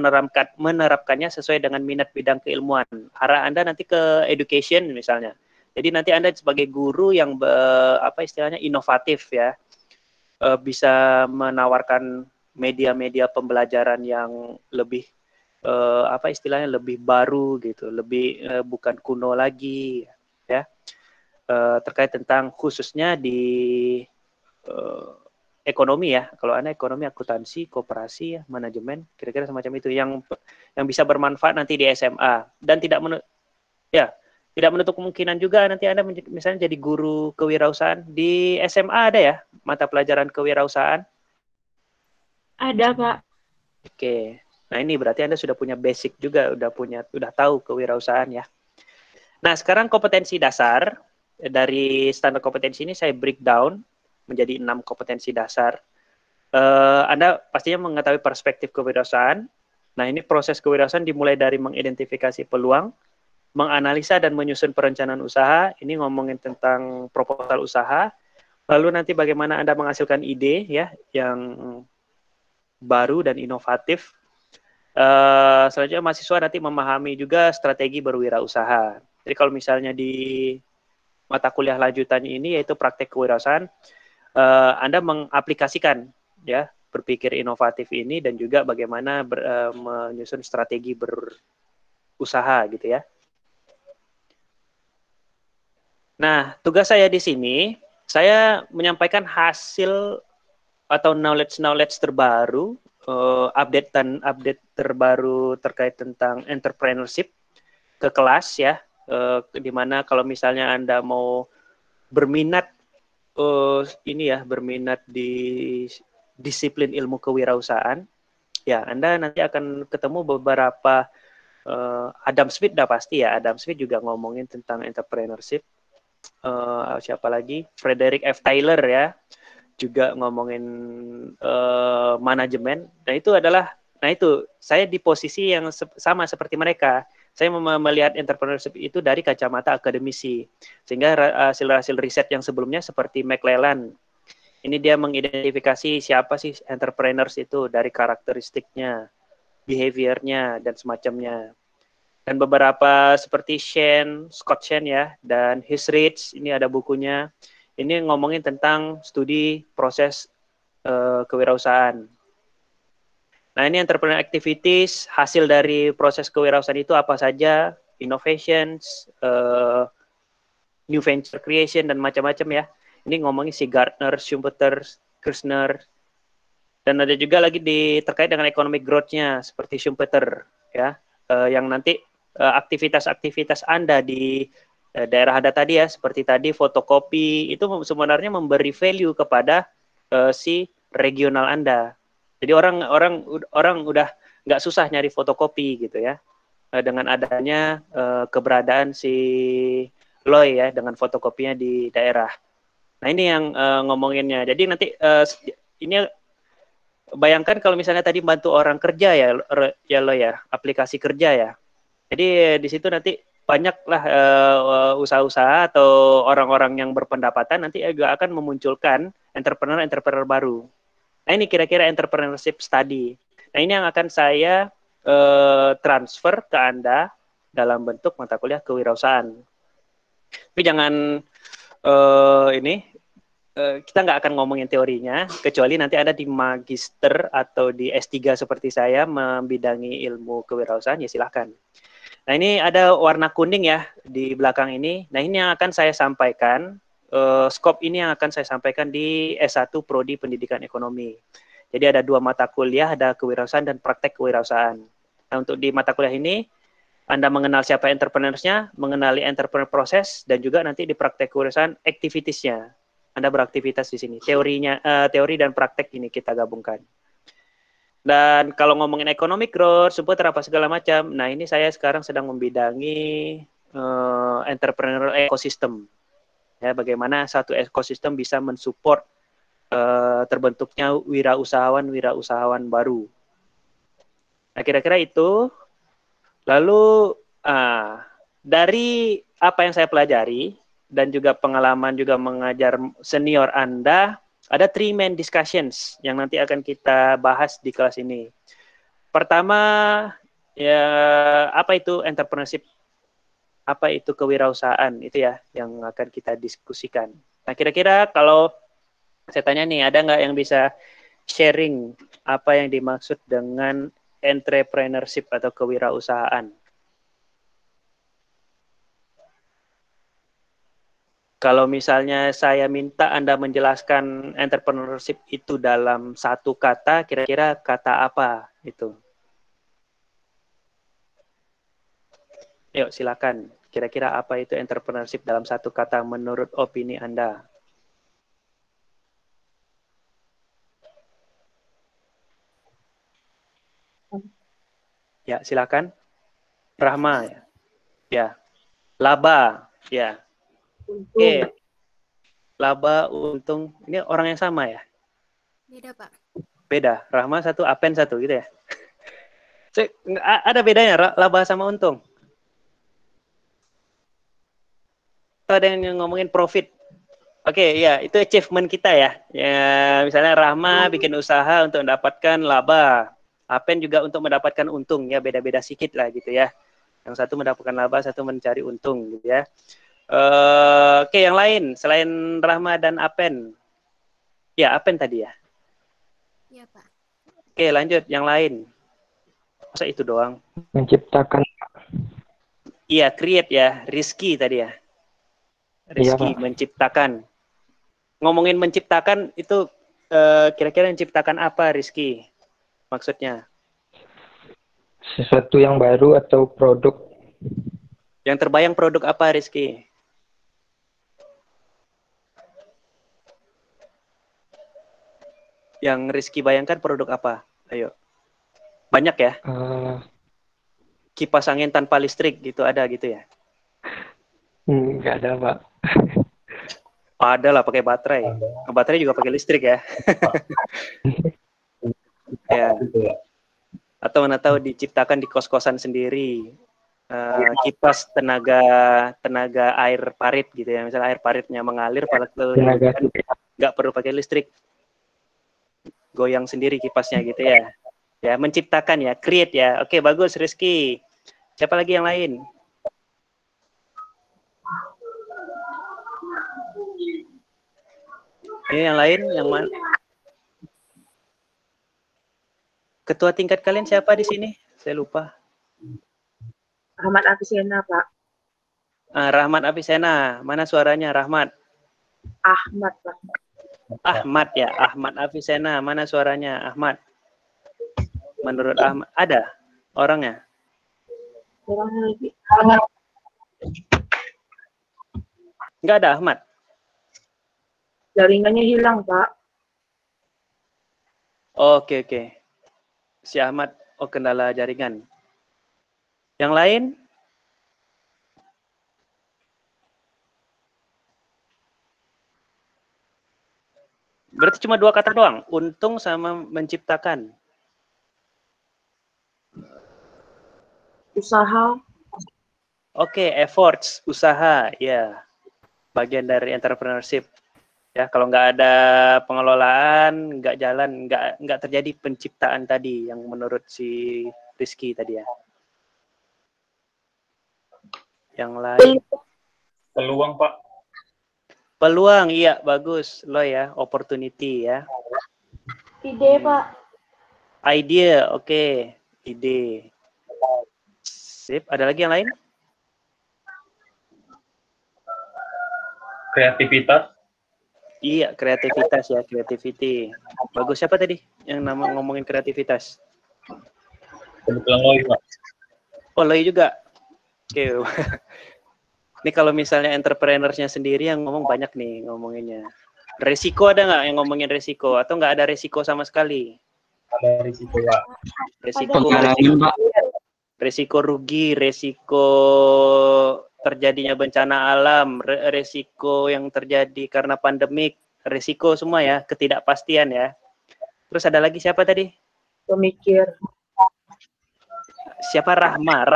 menerapkannya sesuai dengan minat bidang keilmuan. Arah Anda nanti ke education misalnya. Jadi nanti Anda sebagai guru yang istilahnya inovatif ya, bisa menawarkan media-media pembelajaran yang lebih istilahnya lebih baru gitu, lebih bukan kuno lagi ya. Terkait tentang khususnya di ekonomi ya, kalau Anda ekonomi, akuntansi, koperasi ya, manajemen, kira-kira semacam itu yang bisa bermanfaat nanti di SMA dan tidak menutup kemungkinan juga nanti Anda misalnya jadi guru kewirausahaan di SMA ada ya mata pelajaran kewirausahaan? Ada, Pak. Oke. Nah, ini berarti Anda sudah punya basic juga, udah tahu kewirausahaan ya. Nah, sekarang kompetensi dasar dari standar kompetensi ini saya breakdown menjadi 6 kompetensi dasar. Anda pastinya mengetahui perspektif kewirausahaan. Nah, ini proses kewirausahaan dimulai dari mengidentifikasi peluang, menganalisa dan menyusun perencanaan usaha. Ini ngomongin tentang proposal usaha. Lalu nanti bagaimana Anda menghasilkan ide ya yang baru dan inovatif. Selanjutnya mahasiswa nanti memahami juga strategi berwirausaha. Jadi kalau misalnya di mata kuliah lanjutannya ini yaitu praktek kewirausahaan, Anda mengaplikasikan ya berpikir inovatif ini dan juga bagaimana menyusun strategi berusaha gitu ya. Nah, tugas saya di sini saya menyampaikan hasil atau knowledge terbaru, update terbaru terkait tentang entrepreneurship ke kelas ya, di mana kalau misalnya Anda mau berminat berminat di disiplin ilmu kewirausahaan, ya Anda nanti akan ketemu beberapa Adam Smith dah pasti ya, Adam Smith juga ngomongin tentang entrepreneurship. Siapa lagi? Frederick F. Taylor ya, juga ngomongin manajemen. Nah itu saya di posisi yang sama seperti mereka. Saya melihat entrepreneurship itu dari kacamata akademisi. Sehingga hasil-hasil riset yang sebelumnya seperti McClellan, ini dia mengidentifikasi siapa sih entrepreneurs itu dari karakteristiknya, behaviornya, dan semacamnya. Dan beberapa seperti Scott Shen ya, dan His Rich, ini ada bukunya. Ini ngomongin tentang studi proses kewirausasahaan. Nah, ini entrepreneur activities, hasil dari proses kewirausahaan itu apa saja, innovations, new venture creation, dan macam-macam ya. Ini ngomongin si Gartner, Schumpeter, Kirchner, dan ada juga lagi terkait dengan economic growth-nya, seperti Schumpeter, ya, yang nanti aktivitas-aktivitas Anda di daerah Anda tadi ya, seperti tadi fotokopi, itu sebenarnya memberi value kepada si regional Anda. Jadi orang udah nggak susah nyari fotokopi gitu ya, dengan adanya keberadaan si Loy ya, dengan fotokopinya di daerah. Nah ini yang ngomonginnya. Jadi nanti ini bayangkan kalau misalnya tadi bantu orang kerja ya Loy ya, aplikasi kerja ya. Jadi di situ nanti banyaklah usaha-usaha atau orang-orang yang berpendapatan nanti juga akan memunculkan entrepreneur baru. Nah ini kira-kira entrepreneurship study. Nah ini yang akan saya transfer ke Anda dalam bentuk mata kuliah kewirausahaan. Tapi jangan kita nggak akan ngomongin teorinya, kecuali nanti Anda di magister atau di S3 seperti saya membidangi ilmu kewirausahaan, ya silahkan. Nah ini ada warna kuning ya di belakang ini. Nah ini yang akan saya sampaikan skop ini yang akan saya sampaikan di S1 Prodi Pendidikan Ekonomi. Jadi ada 2 mata kuliah, ada kewirausahaan dan praktek kewirausahaan. Nah, untuk di mata kuliah ini, Anda mengenal siapa entrepreneurs-nya, mengenali entrepreneur proses, dan juga nanti di praktek kewirausahaan activities-nya. Anda beraktivitas di sini. Teori dan praktek ini kita gabungkan. Dan kalau ngomongin economic growth, support apa segala macam, nah ini saya sekarang sedang membidangi entrepreneurial ecosystem. Ya, bagaimana satu ekosistem bisa mensupport terbentuknya wirausahawan baru. Nah, kira-kira itu. Lalu dari apa yang saya pelajari dan juga pengalaman juga mengajar senior Anda, ada 3 main discussions yang nanti akan kita bahas di kelas ini. Pertama, ya apa itu entrepreneurship? Apa itu kewirausahaan? Itu ya yang akan kita diskusikan. Nah, kira-kira kalau saya tanya nih, ada nggak yang bisa sharing apa yang dimaksud dengan entrepreneurship atau kewirausahaan? Kalau misalnya saya minta Anda menjelaskan entrepreneurship itu dalam satu kata, kira-kira kata apa itu? Yuk, silakan. Kira-kira apa itu entrepreneurship dalam satu kata menurut opini Anda? Ya, silakan. Rahma, ya. Ya. Laba, ya. Oke. Laba, untung. Ini orang yang sama ya? Beda, Pak. Beda. Rahma satu, Apen satu gitu ya? Ada bedanya laba sama untung? Ada yang ngomongin profit. Oke, ya, itu achievement kita ya. Ya, misalnya Rahma bikin usaha untuk mendapatkan laba. Apen juga untuk mendapatkan untung, ya beda-beda sedikit lah gitu ya. Yang satu mendapatkan laba, satu mencari untung gitu ya. Oke, yang lain selain Rahma dan Apen. Ya, Apen tadi ya. Iya, Pak. Oke, lanjut yang lain. Masa itu doang? Menciptakan. Iya, create ya, Rizky tadi ya. Rizky, Iya, Pak. menciptakan. Ngomongin menciptakan itu kira-kira menciptakan apa, Rizky? Maksudnya? Sesuatu yang baru atau produk. Yang terbayang produk apa, Rizky? Yang Rizky bayangkan produk apa? Ayo. Banyak ya? Kipas angin tanpa listrik gitu ada gitu ya? Nggak ada, Pak. Ada lah pakai baterai. Baterai juga pakai listrik ya. Ya. Atau mana tahu diciptakan di kos-kosan sendiri. Kipas tenaga air parit gitu ya. Misalnya air paritnya mengalir padahal nggak perlu pakai listrik. Goyang sendiri kipasnya gitu ya. Ya, menciptakan ya, create ya. Oke, bagus Rizky. Siapa lagi yang lain? Ini yang lain, yang mana? Ketua tingkat kalian siapa di sini? Saya lupa. Ahmad Afisena, Pak. Rahmat Afisena. Mana suaranya, Rahmat? Ahmad, Pak. Ahmad ya, Ahmad Afisena. Mana suaranya, Ahmad? Menurut Ahmad, ada orangnya? Orangnya lagi. Nggak ada, Ahmad? Jaringannya hilang, Pak. Oke. Si Ahmad, kendala jaringan. Yang lain? Berarti cuma 2 kata doang, untung sama menciptakan. Usaha. Oke, efforts, usaha, ya. Bagian dari entrepreneurship. Ya, kalau nggak ada pengelolaan, nggak jalan, nggak terjadi penciptaan tadi yang menurut si Rizky tadi ya. Yang lain. Peluang, Pak. Peluang, iya bagus lo ya, opportunity ya. Ide, Pak. Idea, oke. Ide. Sip, ada lagi yang lain? Kreativitas. Iya, kreativitas ya, creativity. Bagus. Siapa tadi yang ngomongin kreativitas? Kebetulan Loi, Pak. Oh, Loi juga. Oke. Ini kalau misalnya entrepreneursnya sendiri yang ngomong banyak nih ngomonginnya. Resiko ada nggak yang ngomongin resiko? Atau nggak ada resiko sama sekali? Ada risiko, Pak. Resiko rugi, resiko terjadinya bencana alam, resiko yang terjadi karena pandemik, resiko semua ya, ketidakpastian ya. Terus ada lagi siapa tadi? Pemikir. Siapa? Rahma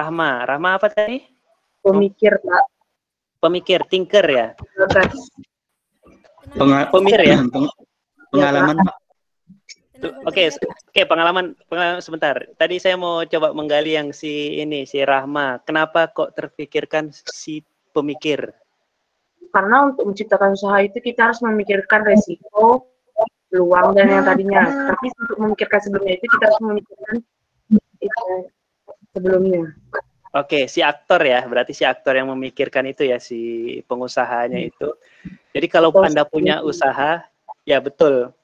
apa tadi? Pemikir, Pak. Pemikir, thinker ya? Pemikir ya? Pengalaman, Pak. Oke, pengalaman sebentar. Tadi saya mau coba menggali yang si Rahma. Kenapa kok terpikirkan si pemikir? Karena untuk menciptakan usaha itu kita harus memikirkan resiko, peluang dan yang tadinya. Tapi untuk memikirkan sebelumnya itu kita harus memikirkan itu sebelumnya. Oke, si aktor ya, berarti si aktor yang memikirkan itu ya, si pengusahanya itu. Jadi kalau Anda punya usaha, ya betul.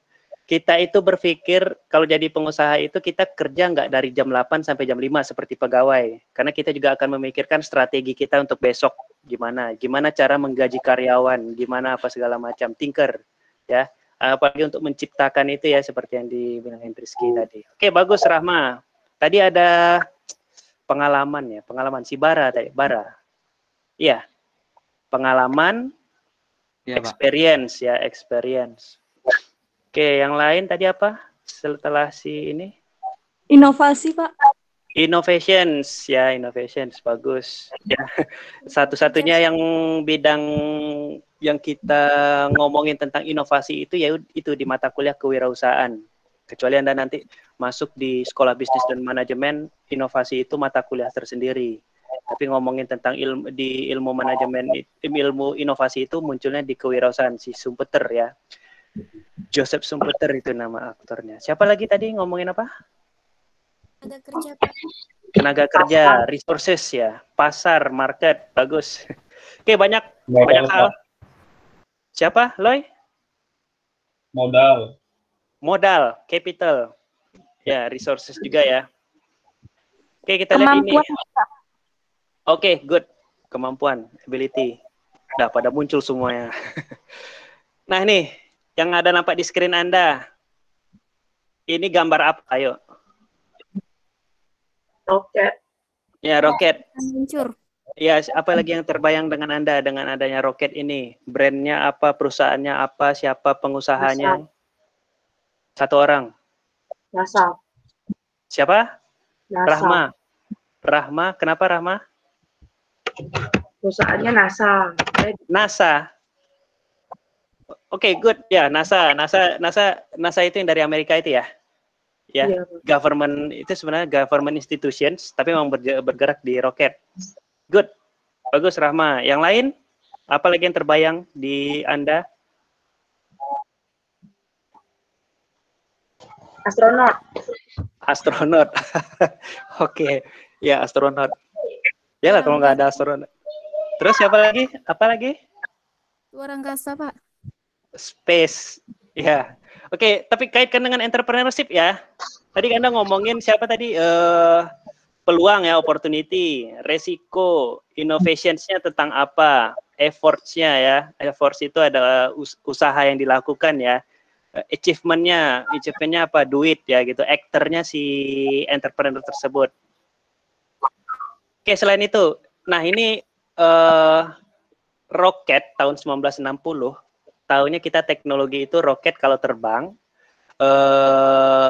Kita itu berpikir kalau jadi pengusaha itu kita kerja nggak dari jam 8 sampai jam 5 seperti pegawai. Karena kita juga akan memikirkan strategi kita untuk besok gimana cara menggaji karyawan, gimana apa segala macam, thinker ya. Apalagi untuk menciptakan itu ya seperti yang dibilang Hendriski tadi. Oke, bagus Rahma. Tadi ada pengalaman si Bara tadi, Bara. Iya. Pengalaman, Ya, experience ya, experience. Oke, yang lain tadi apa? Setelah si ini? Inovasi, Pak. Innovations, ya, innovations, bagus. Ya, satu-satunya yang bidang yang kita ngomongin tentang inovasi itu ya itu di mata kuliah kewirausahaan. Kecuali Anda nanti masuk di sekolah bisnis dan manajemen, inovasi itu mata kuliah tersendiri. Tapi ngomongin tentang ilmu manajemen, ilmu inovasi itu munculnya di kewirausahaan, si Schumpeter ya. Joseph Schumpeter itu nama aktornya. Siapa lagi tadi ngomongin apa? Tenaga kerja, Pak. Tenaga kerja, resources ya, pasar, market, bagus. Oke, banyak hal. Siapa, Loy? Modal, capital. Ya, resources juga ya. Oke, kita lihat ini. Oke, good. Kemampuan, ability. Udah pada muncul semuanya. Nah, nih, yang ada nampak di screen Anda. Ini gambar apa? Ayo. Roket. Ya, roket. Meluncur. Ya, apa lagi yang terbayang dengan Anda dengan adanya roket ini? Brandnya apa, perusahaannya apa, siapa pengusahanya? Satu orang. NASA. Siapa? NASA. Rahma, kenapa Rahma? Perusahaannya NASA. NASA. Oke, good. Ya, NASA itu yang dari Amerika itu ya. Ya, Iya. Government itu sebenarnya government institutions, tapi memang bergerak di roket. Good. Bagus Rahma. Yang lain? Apa lagi yang terbayang di Anda? Astronot. Oke. Ya, astronot. Ya lah kalau nggak ada astronot. Terus siapa lagi? Apa lagi? Luar angkasa, Pak. Space. Ya. Oke, tapi kaitkan dengan entrepreneurship ya. Tadi Anda ngomongin siapa tadi? Peluang ya, opportunity, resiko, innovationsnya tentang apa? Efforts-nya ya. Efforts itu adalah usaha yang dilakukan ya. Achievementnya apa? Duit ya gitu. Actornya si entrepreneur tersebut. Oke, selain itu, nah ini roket tahun 1960. Tahunya kita teknologi itu roket kalau terbang,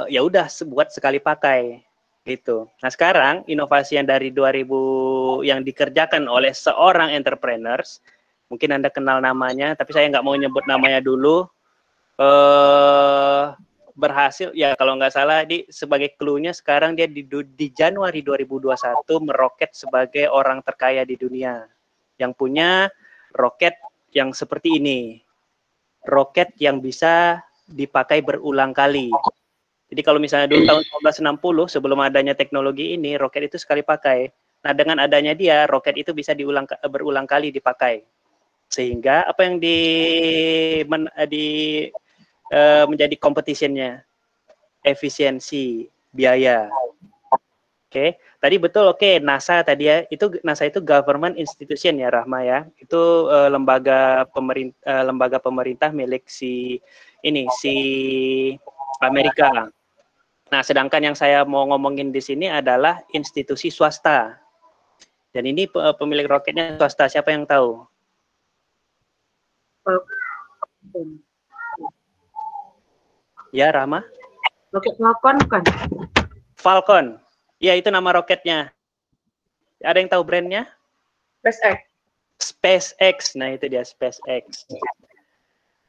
ya udah buat sekali pakai gitu. Nah sekarang inovasi yang dari 2000 yang dikerjakan oleh seorang entrepreneurs, mungkin Anda kenal namanya, tapi saya nggak mau nyebut namanya dulu. Berhasil ya kalau nggak salah sebagai clue-nya sekarang dia di Januari 2021 meroket sebagai orang terkaya di dunia yang punya roket yang seperti ini. Roket yang bisa dipakai berulang kali. Jadi kalau misalnya dulu tahun 1960 sebelum adanya teknologi ini, roket itu sekali pakai. Nah dengan adanya dia, roket itu bisa berulang kali dipakai. Sehingga apa yang menjadi competitionnya? Efisiensi, biaya. Oke, tadi betul. Oke, NASA tadi ya, NASA itu government institution ya, Rahma ya. Itu lembaga pemerintah milik si Amerika. Nah, sedangkan yang saya mau ngomongin di sini adalah institusi swasta. Dan ini pemilik roketnya swasta. Siapa yang tahu? Ya, Rahma? Roket Falcon bukan? Falcon. Ya, itu nama roketnya. Ada yang tahu brandnya? SpaceX. SpaceX. Nah, itu dia SpaceX.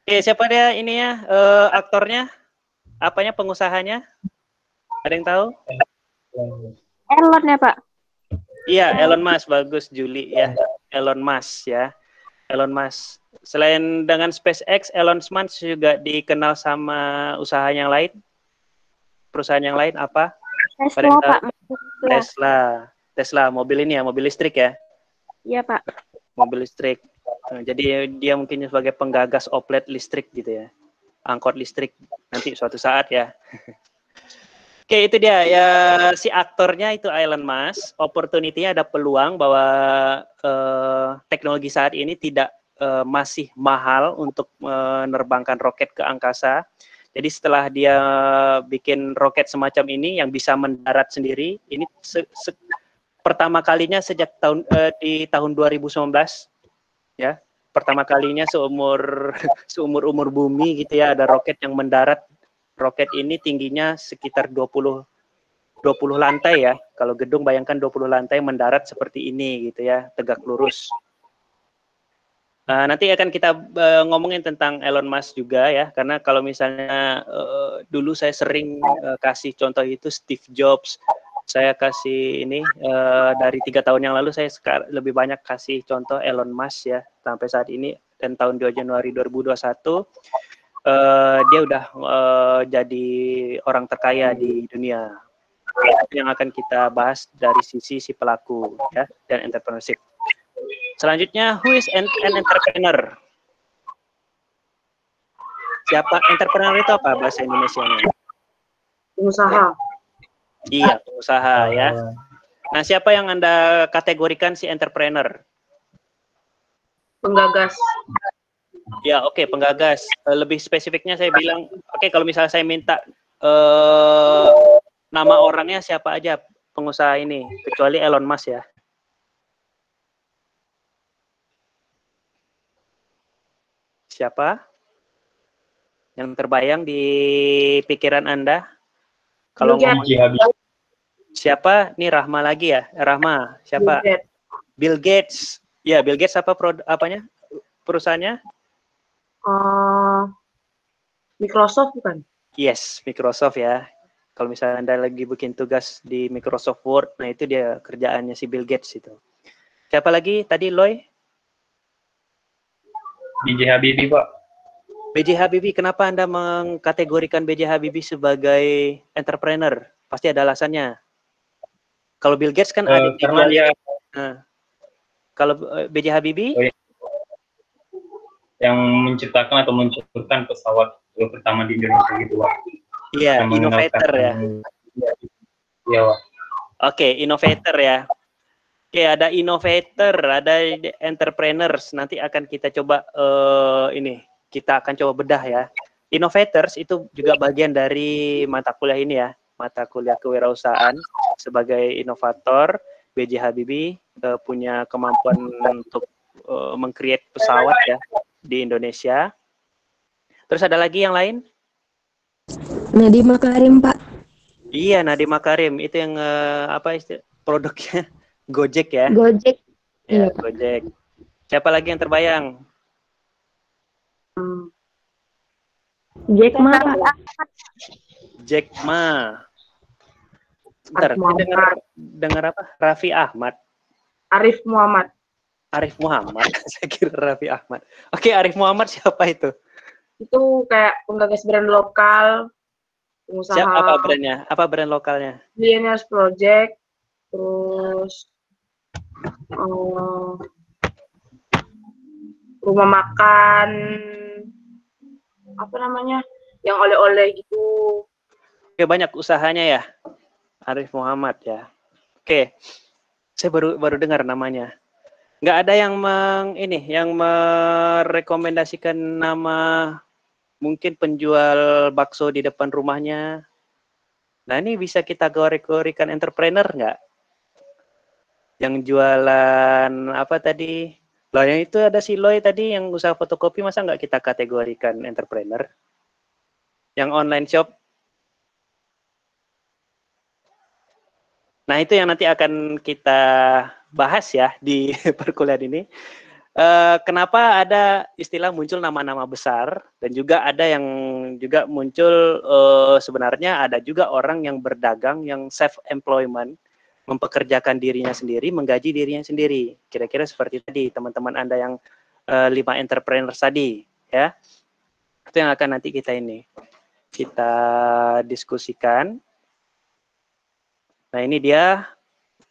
Oke, siapa dia ini ya? Aktornya? Apanya pengusahanya? Ada yang tahu? Elon ya, Pak? Iya, Elon Musk. Bagus, Juli ya. Elon Musk ya. Elon Musk. Selain dengan SpaceX, Elon Musk juga dikenal sama usaha yang lain? Perusahaan yang lain apa? Tesla, Pak. Tesla, mobil ini ya, mobil listrik ya? Iya, Pak. Mobil listrik. Nah, jadi dia mungkin sebagai penggagas oplet listrik gitu ya. Angkot listrik nanti suatu saat ya. Oke, itu dia ya, si aktornya itu Elon Musk. Opportunity-nya ada peluang bahwa teknologi saat ini tidak masih mahal untuk menerbangkan roket ke angkasa. Jadi setelah dia bikin roket semacam ini yang bisa mendarat sendiri, ini pertama kalinya sejak di tahun 2019 ya. Pertama kalinya seumur bumi gitu ya, ada roket yang mendarat. Roket ini tingginya sekitar 20 lantai ya. Kalau gedung bayangkan 20 lantai mendarat seperti ini gitu ya, tegak lurus. Nanti akan kita ngomongin tentang Elon Musk juga ya, karena kalau misalnya dulu saya sering kasih contoh itu Steve Jobs, saya kasih ini dari 3 tahun yang lalu saya lebih banyak kasih contoh Elon Musk ya sampai saat ini, dan tahun 2 Januari 2021 dia udah jadi orang terkaya di dunia. Yang akan kita bahas dari sisi si pelaku ya dan entrepreneurship. Selanjutnya, who is an entrepreneur? Siapa entrepreneur itu apa bahasa Indonesianya? Pengusaha. Iya, pengusaha ya. Nah, siapa yang Anda kategorikan si entrepreneur? Penggagas. Ya, oke, penggagas. Lebih spesifiknya saya bilang, oke, kalau misalnya saya minta nama orangnya siapa aja pengusaha ini, kecuali Elon Musk ya. Siapa yang terbayang di pikiran Anda? Kalau ngomong siapa? Nih Rahma lagi ya. Rahma, siapa? Bill Gates. Ya, Bill Gates apa apanya? Perusahaannya? Microsoft bukan? Yes, Microsoft ya. Kalau misalnya Anda lagi bikin tugas di Microsoft Word, nah itu dia kerjaannya si Bill Gates itu. Siapa lagi tadi, Loy? B.J. Habibie, Pak. B.J. Habibie, kenapa Anda mengkategorikan B.J. Habibie sebagai entrepreneur? Pasti ada alasannya. Kalau Bill Gates kan ada karena dia kalau B.J. Habibie yang menciptakan atau meluncurkan pesawat pertama di Indonesia gitu, Pak. Iya, innovator ya. Iya, Pak. Oke, innovator ya. Oke, ada innovator, ada entrepreneurs. Nanti akan kita coba kita akan coba bedah ya. Innovators itu juga bagian dari mata kuliah ini ya, mata kuliah kewirausahaan. Sebagai inovator, B.J. Habibie punya kemampuan untuk meng-create pesawat ya di Indonesia. Terus ada lagi yang lain? Nadiem Makarim, Pak. Iya, Nadiem Makarim itu yang apa istilah produknya? Gojek ya? Gojek. Ya, Iya, Pak. Gojek. Siapa lagi yang terbayang? Jack Ma, Pak. Jack Ma. Bentar, dengar apa? Raffi Ahmad. Arif Muhammad. Arif Muhammad. Saya kira Raffi Ahmad. Oke, Arif Muhammad siapa itu? Itu kayak penggagas brand lokal, pengusaha. Siapa apa brandnya? Apa brand lokalnya? Billionaires Project, terus rumah makan, apa namanya, yang oleh-oleh gitu. Oke, banyak usahanya ya, Arif Muhammad ya. Oke, saya baru dengar namanya. Nggak ada yang yang merekomendasikan nama mungkin penjual bakso di depan rumahnya. Nah, ini bisa kita kategorikan entrepreneur nggak? Yang jualan apa tadi? Loh, yang itu ada si Loy tadi yang usaha fotokopi, masa nggak kita kategorikan entrepreneur? Yang online shop. Nah, itu yang nanti akan kita bahas ya di perkuliahan ini. Kenapa ada istilah muncul nama-nama besar, dan juga ada yang juga muncul sebenarnya ada juga orang yang berdagang, yang self-employment, mempekerjakan dirinya sendiri, menggaji dirinya sendiri. Kira-kira seperti tadi teman-teman Anda yang 5 entrepreneur tadi, ya. Itu yang akan nanti kita diskusikan. Nah, ini dia.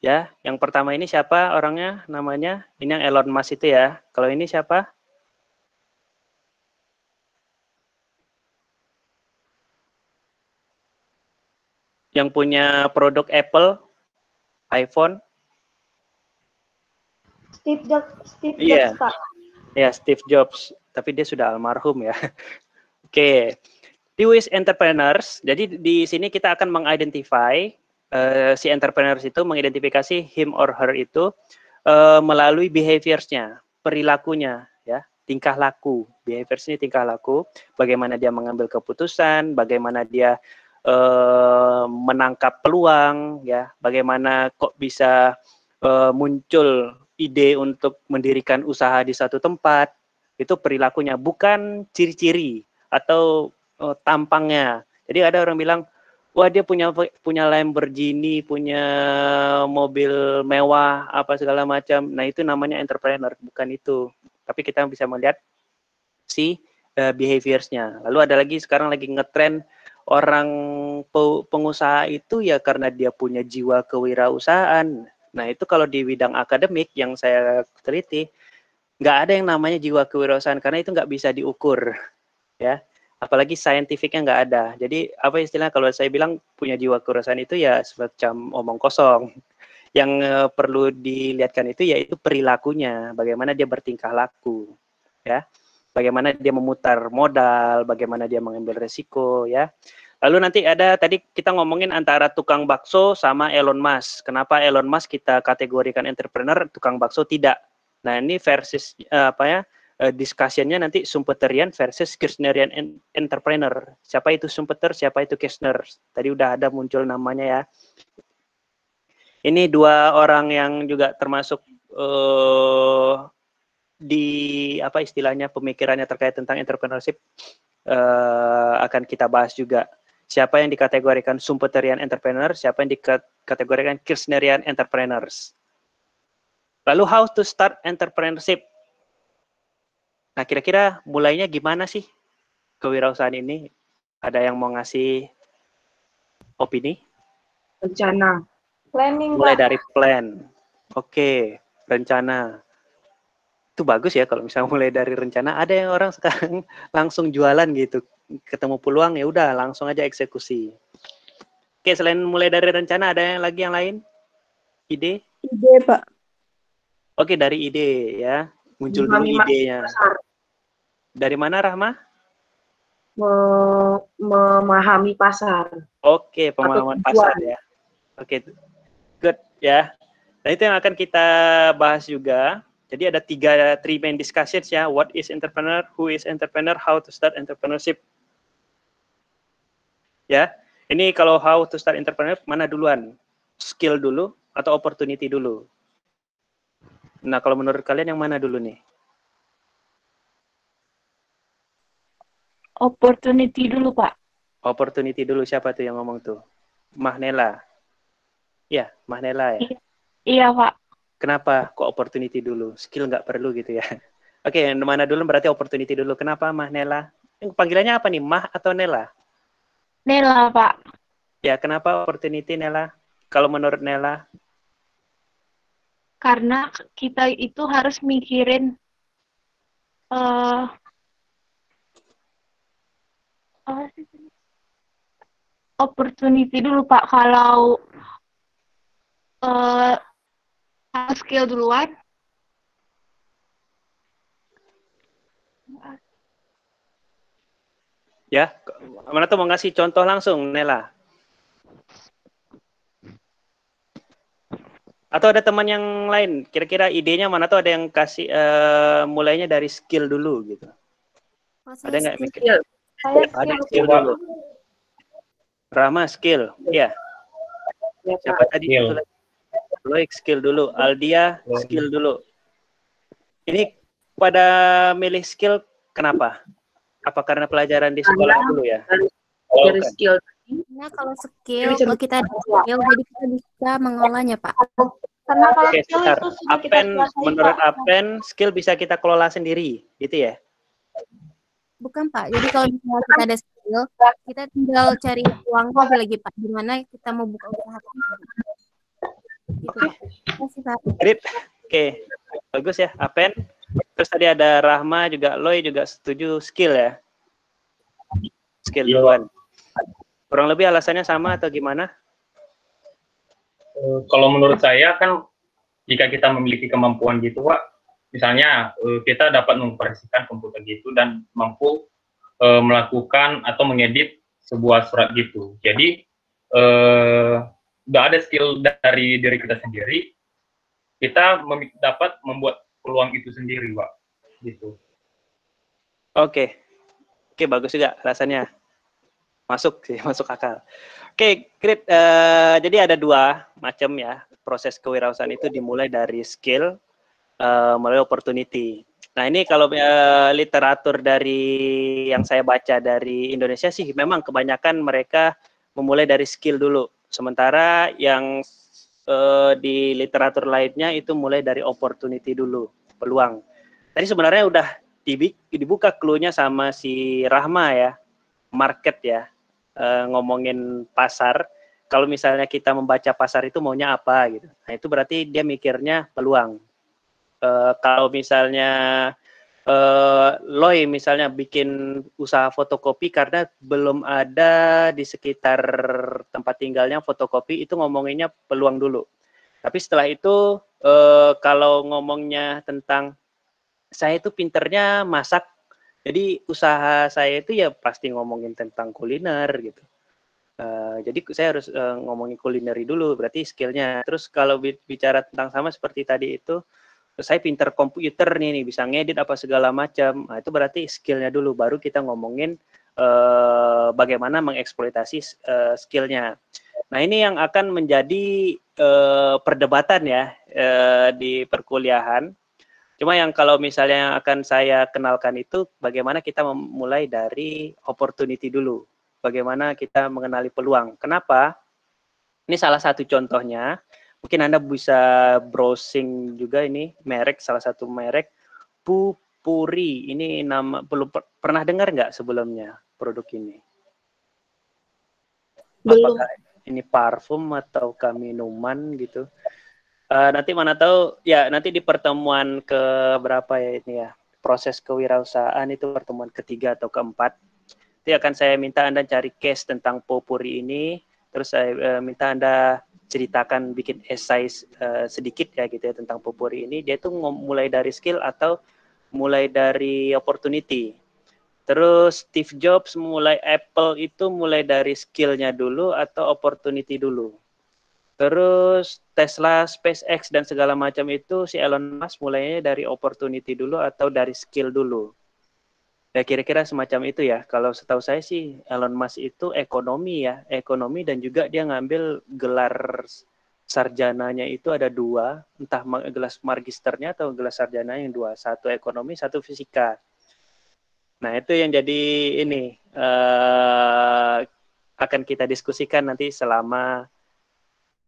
Ya, yang pertama ini siapa orangnya? Namanya ini yang Elon Musk itu ya. Kalau ini siapa? Yang punya produk Apple, iPhone? Steve Jobs, Iya. Pak. Ya, Steve Jobs. Tapi dia sudah almarhum ya. Oke. Di Wish Entrepreneurs, jadi di sini kita akan mengidentify si entrepreneurs itu, mengidentifikasi him or her itu melalui behaviors-nya, perilakunya, ya, tingkah laku. Behaviors ini tingkah laku, bagaimana dia mengambil keputusan, bagaimana dia menangkap peluang, ya, bagaimana kok bisa muncul ide untuk mendirikan usaha di satu tempat. Itu perilakunya, bukan ciri-ciri atau tampangnya. Jadi ada orang bilang, wah dia punya Lamborghini, punya mobil mewah, apa segala macam. Nah itu namanya entrepreneur, bukan itu. Tapi kita bisa melihat si behaviors-nya. Lalu ada lagi, sekarang lagi ngetrend orang pengusaha itu ya karena dia punya jiwa kewirausahaan. Nah itu kalau di bidang akademik yang saya teliti, nggak ada yang namanya jiwa kewirausahaan karena itu nggak bisa diukur, ya. Apalagi saintifiknya nggak ada. Jadi apa istilahnya kalau saya bilang punya jiwa kewirausahaan itu ya semacam omong kosong. Yang perlu dilihatkan itu yaitu perilakunya, bagaimana dia bertingkah laku, ya. Bagaimana dia memutar modal, bagaimana dia mengambil resiko, ya. Lalu nanti ada, tadi kita ngomongin antara tukang bakso sama Elon Musk. Kenapa Elon Musk kita kategorikan entrepreneur, tukang bakso tidak? Nah ini versus discussion-nya nanti Schumpeterian versus Kirchnerian entrepreneur. Siapa itu Schumpeter, siapa itu Kirchner? Tadi udah ada muncul namanya ya. Ini dua orang yang juga termasuk di apa istilahnya pemikirannya terkait tentang entrepreneurship akan kita bahas juga. Siapa yang dikategorikan Schumpeterian entrepreneur, siapa yang dikategorikan Kirchnerian entrepreneurs. Lalu how to start entrepreneurship? Nah, kira-kira mulainya gimana sih kewirausahaan ini? Ada yang mau ngasih opini? Rencana. Planning, Mulai Pak. dari plan. Oke, rencana. Itu bagus ya kalau misalnya mulai dari rencana. Ada yang orang sekarang langsung jualan gitu. Ketemu peluang ya udah langsung aja eksekusi. Oke, selain mulai dari rencana ada yang lagi yang lain? Ide? Ide, Pak. Oke, dari ide ya. Muncul dulu idenya. Dari mana, Rahma? Memahami pasar. Oke, pemahaman pasar ya. Oke, good ya. Nah itu yang akan kita bahas juga. Jadi ada three main discussions ya. What is entrepreneur, who is entrepreneur, how to start entrepreneurship. Ya, ini kalau how to start entrepreneur mana duluan? Skill dulu atau opportunity dulu? Nah kalau menurut kalian yang mana dulu nih? Opportunity dulu, Pak. Opportunity dulu, siapa tuh yang ngomong tuh? Mahnela. Ya, Mahnela ya. Iya, Pak. Kenapa kok opportunity dulu? Skill nggak perlu gitu ya. Oke, yang mana dulu berarti opportunity dulu. Kenapa Mahnela? Panggilannya apa nih? Mah atau Nela? Nela, Pak. Ya, kenapa opportunity Nela? Kalau menurut Nela? Karena kita itu harus mikirin eh apa sih? Opportunity dulu Pak. Kalau eh skill duluan. Ya, mana tuh mau ngasih contoh langsung, Nela? Atau ada teman yang lain? Kira-kira idenya mana tuh ada yang kasih mulainya dari skill dulu gitu? Kalau Ada saya nggak skill, mikir? Saya Ada skill. skill dulu. Rama skill, ya. Ya, Siapa Pak. tadi? Skill. Satu lagi. Loik skill dulu. Aldia skill dulu. Ini pada milih skill kenapa? Apa karena pelajaran di sekolah dulu ya? Dari Bukan. skill. Karena kalau skill, bisa kalau kita ada skill, jadi kita bisa mengolahnya, Pak. Karena kalau Oke, skill sebentar. itu sudah kita Apen, kuasai, menurut Pak. Apen, skill bisa kita kelola sendiri, gitu ya? Bukan, Pak. Jadi kalau misalnya kita ada skill, kita tinggal cari uang aja lagi, Pak. Gimana kita mau buka usaha. Gitu, Pak. Terima kasih, Pak. Grip. Oke, bagus ya, Apen. Terus tadi ada Rahma juga, Loy juga setuju skill ya? Skill Iya, duluan. Kurang lebih alasannya sama atau gimana? Kalau menurut saya kan jika kita memiliki kemampuan gitu Pak, misalnya kita dapat mengoperasikan komputer gitu dan mampu melakukan atau mengedit sebuah surat gitu. Jadi udah ada skill dari diri kita sendiri, kita dapat membuat peluang itu sendiri Pak. Gitu. Oke, bagus juga alasannya. Masuk sih, masuk akal. Oke, great. Jadi ada dua macam ya proses kewirausahaan itu, dimulai dari skill melalui opportunity. Nah ini kalau literatur dari yang saya baca dari Indonesia sih memang kebanyakan mereka memulai dari skill dulu. Sementara yang di literatur lainnya itu mulai dari opportunity dulu, peluang. Tadi sebenarnya udah dibuka clue-nya sama si Rahma ya, market ya. Ngomongin pasar, kalau misalnya kita membaca pasar itu maunya apa gitu, nah itu berarti dia mikirnya peluang. Kalau misalnya Loy misalnya bikin usaha fotokopi karena belum ada di sekitar tempat tinggalnya fotokopi, itu ngomonginnya peluang dulu. Tapi setelah itu kalau ngomongnya tentang saya itu pinternya masak, jadi usaha saya itu ya pasti ngomongin tentang kuliner gitu. Jadi saya harus ngomongin kulineri dulu, berarti skillnya. Terus kalau bicara tentang sama seperti tadi itu, saya pinter komputer nih, bisa ngedit apa segala macam. Nah itu berarti skillnya dulu, baru kita ngomongin bagaimana mengeksploitasi skillnya. Nah ini yang akan menjadi perdebatan ya di perkuliahan. Cuma yang kalau misalnya yang akan saya kenalkan itu bagaimana kita memulai dari opportunity dulu. Bagaimana kita mengenali peluang. Kenapa? Ini salah satu contohnya. Mungkin Anda bisa browsing juga ini merek, salah satu merek Pupuri. Ini nama belum pernah dengar nggak sebelumnya produk ini? Belum. Apakah ini parfum ataukah minuman gitu? Nanti mana tahu ya, nanti di pertemuan ke berapa ya ini ya, proses kewirausahaan itu pertemuan ketiga atau keempat, itu akan saya minta Anda cari case tentang Popuri ini, terus saya minta Anda ceritakan, bikin esai sedikit ya gitu ya tentang Popuri ini. Dia tuh mulai dari skill atau mulai dari opportunity. Terus Steve Jobs mulai Apple itu mulai dari skillnya dulu atau opportunity dulu. Terus Tesla, SpaceX dan segala macam itu si Elon Musk mulainya dari opportunity dulu atau dari skill dulu. Ya kira-kira semacam itu ya. Kalau setahu saya sih Elon Musk itu ekonomi ya, ekonomi, dan juga dia ngambil gelar sarjananya itu ada dua, entah gelar magisternya atau gelar sarjana yang dua, satu ekonomi, satu fisika. Nah itu yang jadi ini akan kita diskusikan nanti selama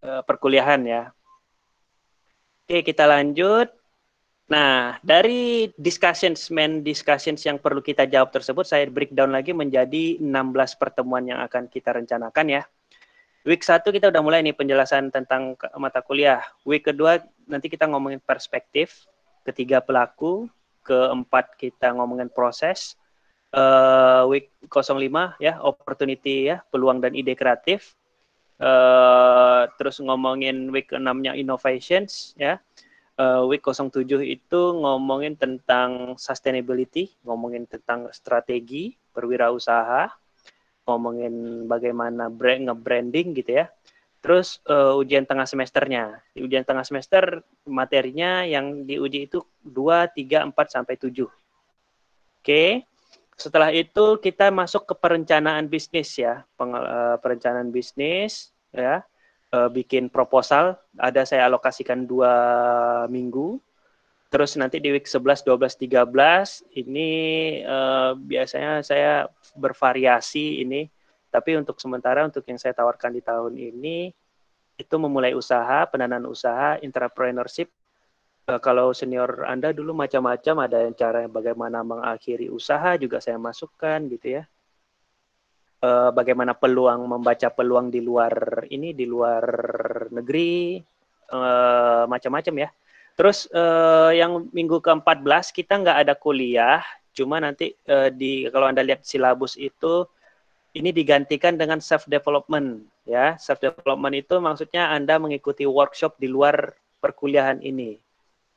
perkuliahan ya. Oke, kita lanjut. Nah, dari discussions yang perlu kita jawab tersebut, saya breakdown lagi menjadi 16 pertemuan yang akan kita rencanakan ya. Week 1 kita udah mulai nih penjelasan tentang mata kuliah. Week kedua nanti kita ngomongin perspektif, ketiga pelaku, keempat kita ngomongin proses. Week 05 ya, opportunity ya, peluang dan ide kreatif. Terus ngomongin week 6-nya innovations ya. Week 07 itu ngomongin tentang sustainability, ngomongin tentang strategi berwirausaha, ngomongin bagaimana nge-branding gitu ya. Terus ujian tengah semesternya. Di ujian tengah semester materinya yang diuji itu 2, 3, 4 sampai 7. Oke. Setelah itu kita masuk ke perencanaan bisnis ya. Perencanaan bisnis ya. Bikin proposal, ada saya alokasikan 2 minggu. Terus nanti di week 11, 12, 13 ini biasanya saya bervariasi ini. Tapi untuk sementara, untuk yang saya tawarkan di tahun ini, itu memulai usaha, pendanaan usaha, entrepreneurship. Kalau senior Anda dulu macam-macam, ada yang cara bagaimana mengakhiri usaha juga saya masukkan gitu ya. Bagaimana peluang, membaca peluang di luar ini, di luar negeri, macam-macam ya. Terus yang minggu ke-14 kita nggak ada kuliah, cuma nanti kalau Anda lihat silabus itu, ini digantikan dengan self development ya. Self development itu maksudnya Anda mengikuti workshop di luar perkuliahan ini.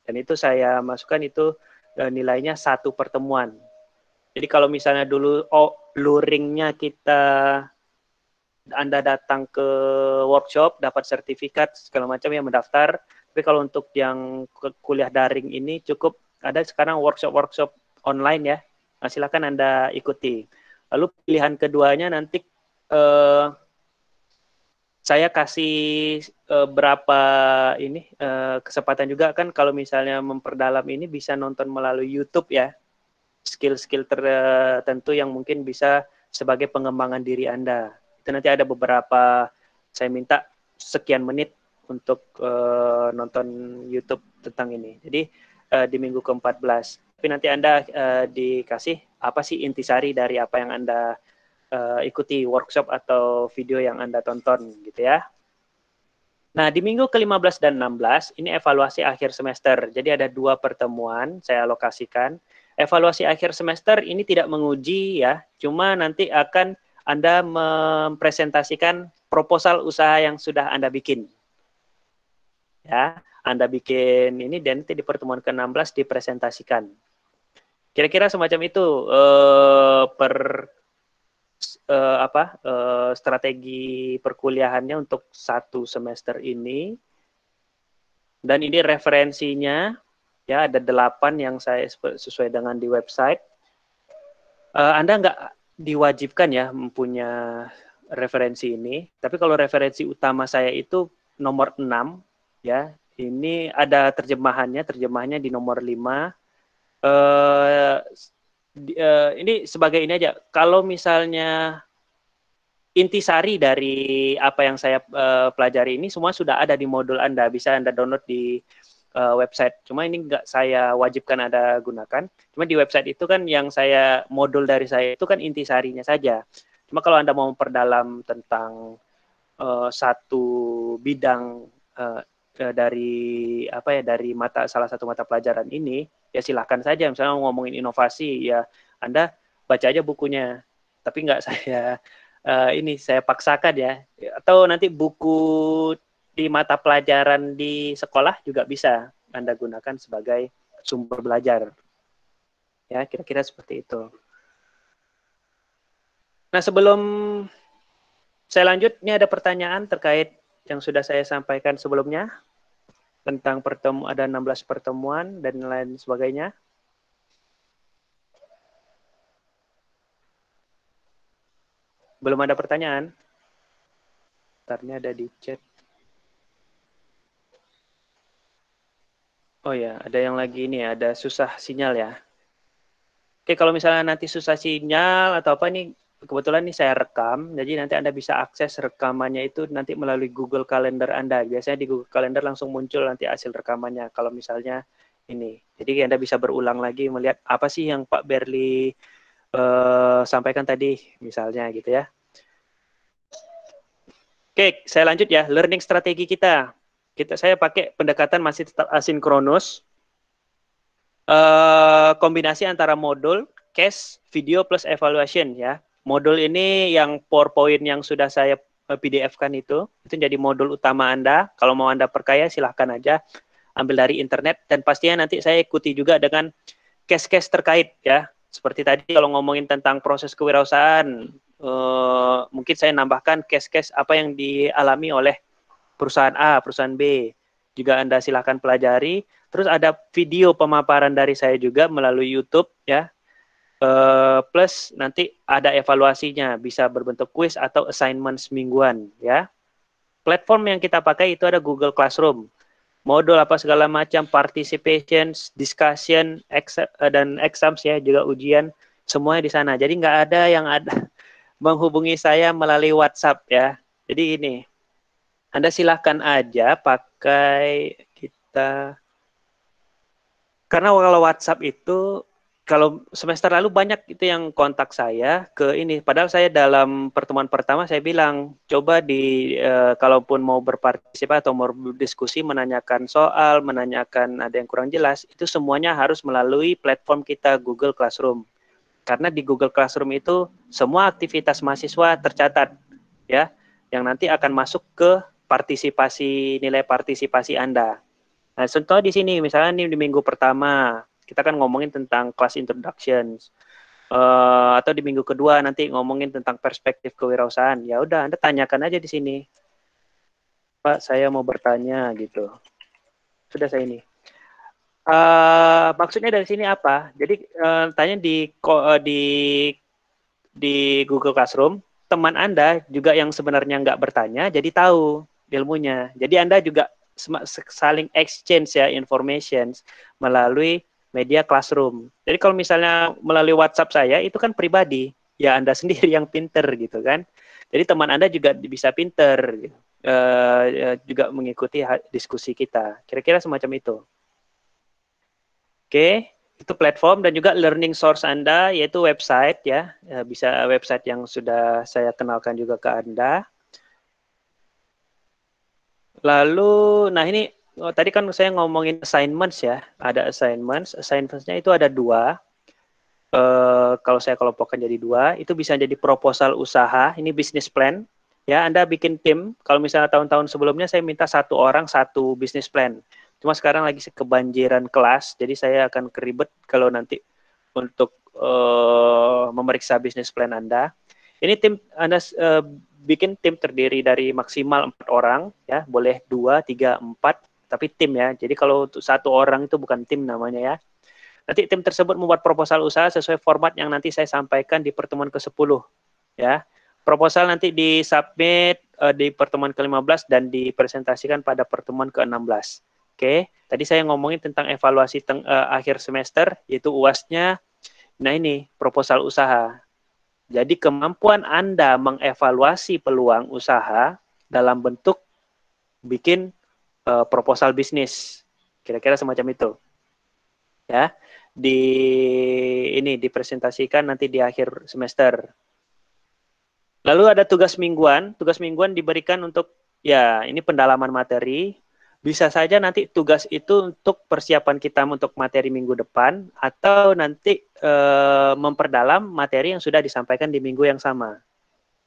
Dan itu saya masukkan itu nilainya 1 pertemuan. Jadi kalau misalnya dulu luringnya kita Anda datang ke workshop dapat sertifikat segala macam yang mendaftar. Tapi kalau untuk yang kuliah daring ini cukup ada sekarang workshop online ya. Nah, silakan Anda ikuti. Lalu pilihan keduanya nanti saya kasih berapa ini kesempatan juga kan kalau misalnya memperdalam ini bisa nonton melalui YouTube ya. Skill-skill tertentu yang mungkin bisa sebagai pengembangan diri Anda. Itu nanti ada beberapa, saya minta sekian menit untuk nonton YouTube tentang ini. Jadi di minggu ke-14. Tapi nanti Anda dikasih apa sih intisari dari apa yang Anda ikuti workshop atau video yang Anda tonton gitu ya. Nah, di minggu ke-15 dan 16 ini evaluasi akhir semester. Jadi ada 2 pertemuan saya alokasikan. Evaluasi akhir semester ini tidak menguji ya, cuma nanti akan Anda mempresentasikan proposal usaha yang sudah Anda bikin. Ya, Anda bikin ini dan nanti di pertemuan ke-16 dipresentasikan. Kira-kira semacam itu strategi perkuliahannya untuk 1 semester ini. Dan ini referensinya ya ada 8 yang saya sesuai dengan di website. Anda nggak diwajibkan ya mempunyai referensi ini, tapi kalau referensi utama saya itu nomor 6 ya. Ini ada terjemahannya di nomor 5. Ini sebagai ini aja. Kalau misalnya intisari dari apa yang saya pelajari ini semua sudah ada di modul Anda, bisa Anda download di website. Cuma ini nggak saya wajibkan Anda gunakan. Cuma di website itu kan yang modul dari saya itu kan intisarinya saja. Cuma kalau Anda mau memperdalam tentang satu bidang dari salah satu mata pelajaran ini, ya silahkan saja. Misalnya ngomongin inovasi, ya Anda baca aja bukunya. Tapi nggak saya saya paksakan ya. Atau nanti buku di mata pelajaran di sekolah juga bisa Anda gunakan sebagai sumber belajar. Ya, kira-kira seperti itu. Nah, sebelum saya lanjut, ini ada pertanyaan terkait yang sudah saya sampaikan sebelumnya tentang ada 16 pertemuan dan lain sebagainya. Belum ada pertanyaan? Bentarnya ada di chat. Oh ya, ada yang lagi ini ya, ada susah sinyal ya. Oke, kalau misalnya nanti susah sinyal atau apa nih, kebetulan nih saya rekam, jadi nanti Anda bisa akses rekamannya itu nanti melalui Google Calendar Anda. Biasanya di Google Calendar langsung muncul nanti hasil rekamannya kalau misalnya ini. Jadi Anda bisa berulang lagi melihat apa sih yang Pak Berli sampaikan tadi misalnya gitu ya. Oke, saya lanjut ya. Learning strategi kita. Saya pakai pendekatan masih tetap asinkronus. kombinasi antara modul, case, video plus evaluation ya. Modul ini yang PowerPoint yang sudah saya PDF-kan itu jadi modul utama Anda. Kalau mau Anda perkaya silahkan aja ambil dari internet, dan pastinya nanti saya ikuti juga dengan case-case terkait ya. Seperti tadi kalau ngomongin tentang proses kewirausahaan, mungkin saya nambahkan case-case apa yang dialami oleh perusahaan A, perusahaan B. Juga Anda silahkan pelajari. Terus ada video pemaparan dari saya juga melalui YouTube ya. Plus nanti ada evaluasinya, bisa berbentuk kuis atau assignment mingguan ya. Platform yang kita pakai itu ada Google Classroom. Modul apa segala macam, participation, discussion, dan exams ya, juga ujian, semuanya di sana. Jadi nggak ada yang ada menghubungi saya melalui WhatsApp ya. Jadi ini, Anda silahkan aja pakai kita. Karena kalau WhatsApp itu, kalau semester lalu banyak itu yang kontak saya ke ini. Padahal saya dalam pertemuan pertama saya bilang, coba kalaupun mau berpartisipasi atau mau berdiskusi, menanyakan soal, menanyakan ada yang kurang jelas, itu semuanya harus melalui platform kita Google Classroom. Karena di Google Classroom itu semua aktivitas mahasiswa tercatat, ya, yang nanti akan masuk ke nilai partisipasi Anda. Nah, contoh di sini, misalnya nih di minggu pertama, kita kan ngomongin tentang class introductions. Atau di minggu kedua nanti ngomongin tentang perspektif kewirausahaan. Ya udah, Anda tanyakan aja di sini. Pak, saya mau bertanya gitu. Sudah saya ini. Maksudnya dari sini apa? Jadi tanya di Google Classroom, teman Anda juga yang sebenarnya nggak bertanya, jadi tahu ilmunya. Jadi Anda juga saling exchange ya information melalui media Classroom. Jadi kalau misalnya melalui WhatsApp saya, itu kan pribadi, ya Anda sendiri yang pinter gitu kan. Jadi teman Anda juga bisa pinter, gitu. Juga mengikuti diskusi kita. Kira-kira semacam itu. Oke, itu platform, dan juga learning source Anda, yaitu website ya. Bisa website yang sudah saya kenalkan juga ke Anda. Lalu, nah ini, tadi kan saya ngomongin assignments ya. Ada assignments. Assignments-nya itu ada 2. Kalau saya kelompokkan jadi 2, itu bisa jadi proposal usaha. Ini business plan. Ya, Anda bikin tim. Kalau misalnya tahun-tahun sebelumnya saya minta 1 orang 1 business plan. Cuma sekarang lagi kebanjiran kelas, jadi saya akan keribet kalau nanti untuk memeriksa business plan Anda. Ini tim Anda bikin tim terdiri dari maksimal 4 orang, ya, boleh 2, 3, 4, tapi tim ya. Jadi kalau untuk 1 orang itu bukan tim namanya ya. Nanti tim tersebut membuat proposal usaha sesuai format yang nanti saya sampaikan di pertemuan ke-10, ya. Proposal nanti disubmit di pertemuan ke-15 dan dipresentasikan pada pertemuan ke-16. Oke, tadi saya ngomongin tentang evaluasi akhir semester, yaitu UAS-nya. Nah ini, proposal usaha. Jadi kemampuan Anda mengevaluasi peluang usaha dalam bentuk bikin proposal bisnis. Kira-kira semacam itu. Ya, dipresentasikan nanti di akhir semester. Lalu ada tugas mingguan. Tugas mingguan diberikan untuk, ya, ini pendalaman materi. Bisa saja nanti tugas itu untuk persiapan kita untuk materi minggu depan, atau nanti memperdalam materi yang sudah disampaikan di minggu yang sama.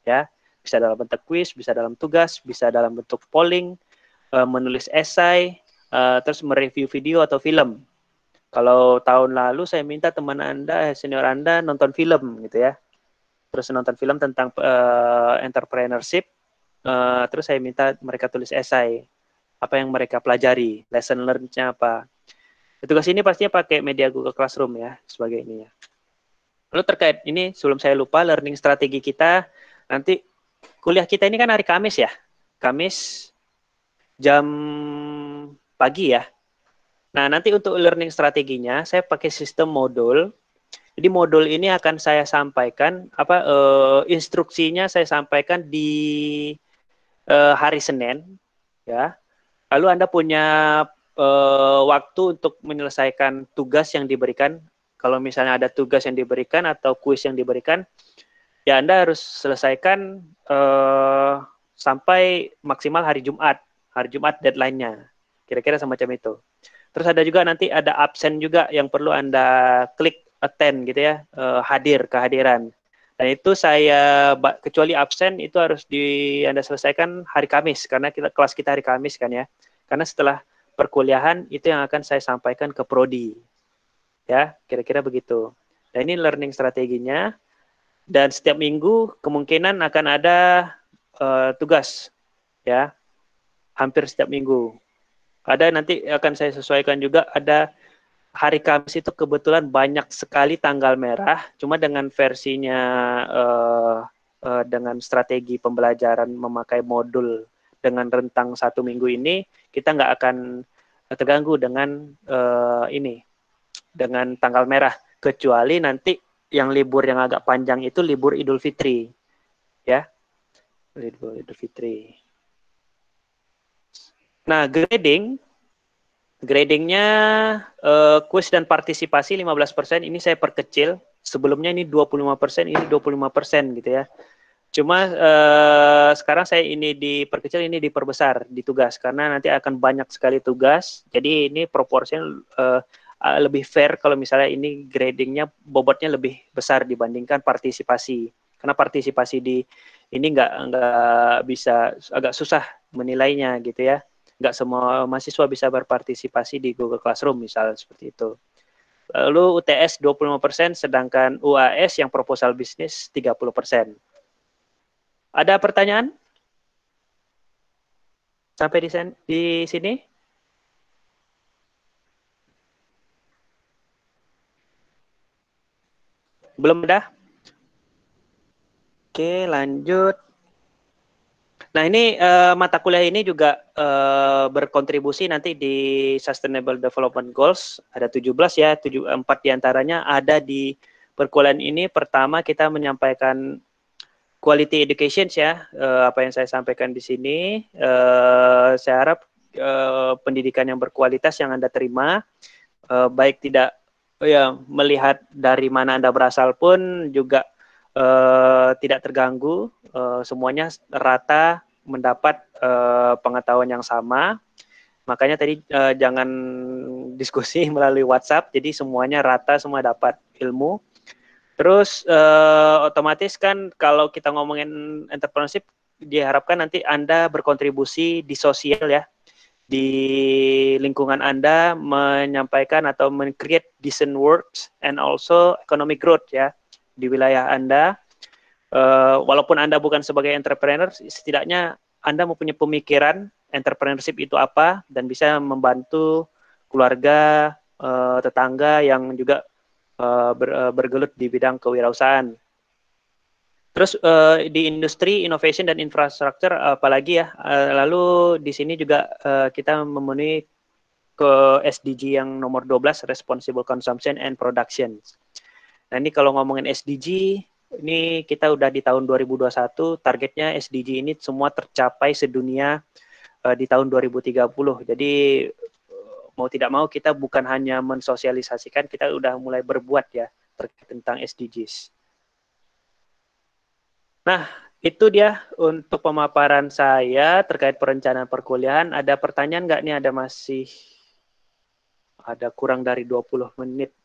Ya, bisa dalam bentuk kuis, bisa dalam tugas, bisa dalam bentuk polling, menulis esai, terus mereview video atau film. Kalau tahun lalu saya minta teman Anda, senior Anda nonton film gitu ya. Terus nonton film tentang entrepreneurship, terus saya minta mereka tulis esai. Apa yang mereka pelajari, lesson learned-nya apa. Tugas ini pastinya pakai media Google Classroom ya, sebagai ini ya. Lalu terkait ini, sebelum saya lupa, learning strategi kita, nanti kuliah kita ini kan hari Kamis ya. Kamis jam pagi ya. Nah, nanti untuk learning strateginya, saya pakai sistem modul. Jadi modul ini akan saya sampaikan, instruksinya saya sampaikan di hari Senin, ya. Lalu Anda punya waktu untuk menyelesaikan tugas yang diberikan. Kalau misalnya ada tugas yang diberikan atau kuis yang diberikan, ya Anda harus selesaikan sampai maksimal hari Jumat. Hari Jumat deadline-nya. Kira-kira semacam itu. Terus ada juga nanti ada absen juga yang perlu Anda klik attend gitu ya, hadir, kehadiran. Dan itu saya, kecuali absen itu harus Anda selesaikan hari Kamis, karena kelas kita hari Kamis kan ya. Karena setelah perkuliahan itu yang akan saya sampaikan ke Prodi. Ya, kira-kira begitu. Dan ini learning strateginya. Dan setiap minggu kemungkinan akan ada tugas, ya, hampir setiap minggu. Ada nanti akan saya sesuaikan juga, ada hari Kamis itu kebetulan banyak sekali tanggal merah, cuma dengan versinya dengan strategi pembelajaran memakai modul dengan rentang 1 minggu ini, kita nggak akan terganggu dengan dengan tanggal merah, kecuali nanti yang libur yang agak panjang itu libur Idul Fitri, ya, libur Idul Fitri. Nah, gradingnya kuis dan partisipasi 15%, ini saya perkecil. Sebelumnya ini 25%, ini 25% gitu ya. Cuma sekarang saya ini diperkecil, ini diperbesar di tugas, karena nanti akan banyak sekali tugas. Jadi ini proporsinya lebih fair kalau misalnya ini gradingnya bobotnya lebih besar dibandingkan partisipasi. Karena partisipasi di ini nggak bisa, agak susah menilainya gitu ya. Nggak semua mahasiswa bisa berpartisipasi di Google Classroom misalnya seperti itu. Lalu UTS 25%, sedangkan UAS yang proposal bisnis 30%. Ada pertanyaan? Sampai di sini? Belum ada? Oke, lanjut. Nah, ini mata kuliah ini juga berkontribusi nanti di Sustainable Development Goals. Ada 17 ya, 4 diantaranya ada di perkuliahan ini. Pertama, kita menyampaikan quality education ya, apa yang saya sampaikan di sini. Saya harap pendidikan yang berkualitas yang Anda terima, baik tidak melihat dari mana Anda berasal pun juga tidak terganggu, semuanya rata mendapat pengetahuan yang sama. Makanya tadi jangan diskusi melalui WhatsApp, jadi semuanya rata, semua dapat ilmu. Terus otomatis kan kalau kita ngomongin entrepreneurship, diharapkan nanti Anda berkontribusi di sosial ya, di lingkungan Anda, menyampaikan atau men-create decent works and also economic growth ya di wilayah Anda. Walaupun Anda bukan sebagai entrepreneur, setidaknya Anda mempunyai pemikiran entrepreneurship itu apa dan bisa membantu keluarga, tetangga yang juga bergelut di bidang kewirausahaan. Terus di industri, innovation dan infrastruktur apalagi ya. Lalu di sini juga kita memenuhi ke SDG yang nomor 12, Responsible Consumption and Production. Nah, ini kalau ngomongin SDG, ini kita udah di tahun 2021, targetnya SDG ini semua tercapai sedunia di tahun 2030. Jadi mau tidak mau kita bukan hanya mensosialisasikan, kita udah mulai berbuat ya terkait tentang SDGs. Nah, itu dia untuk pemaparan saya terkait perencanaan perkuliahan. Ada pertanyaan nggak nih? Ada kurang dari 20 menit.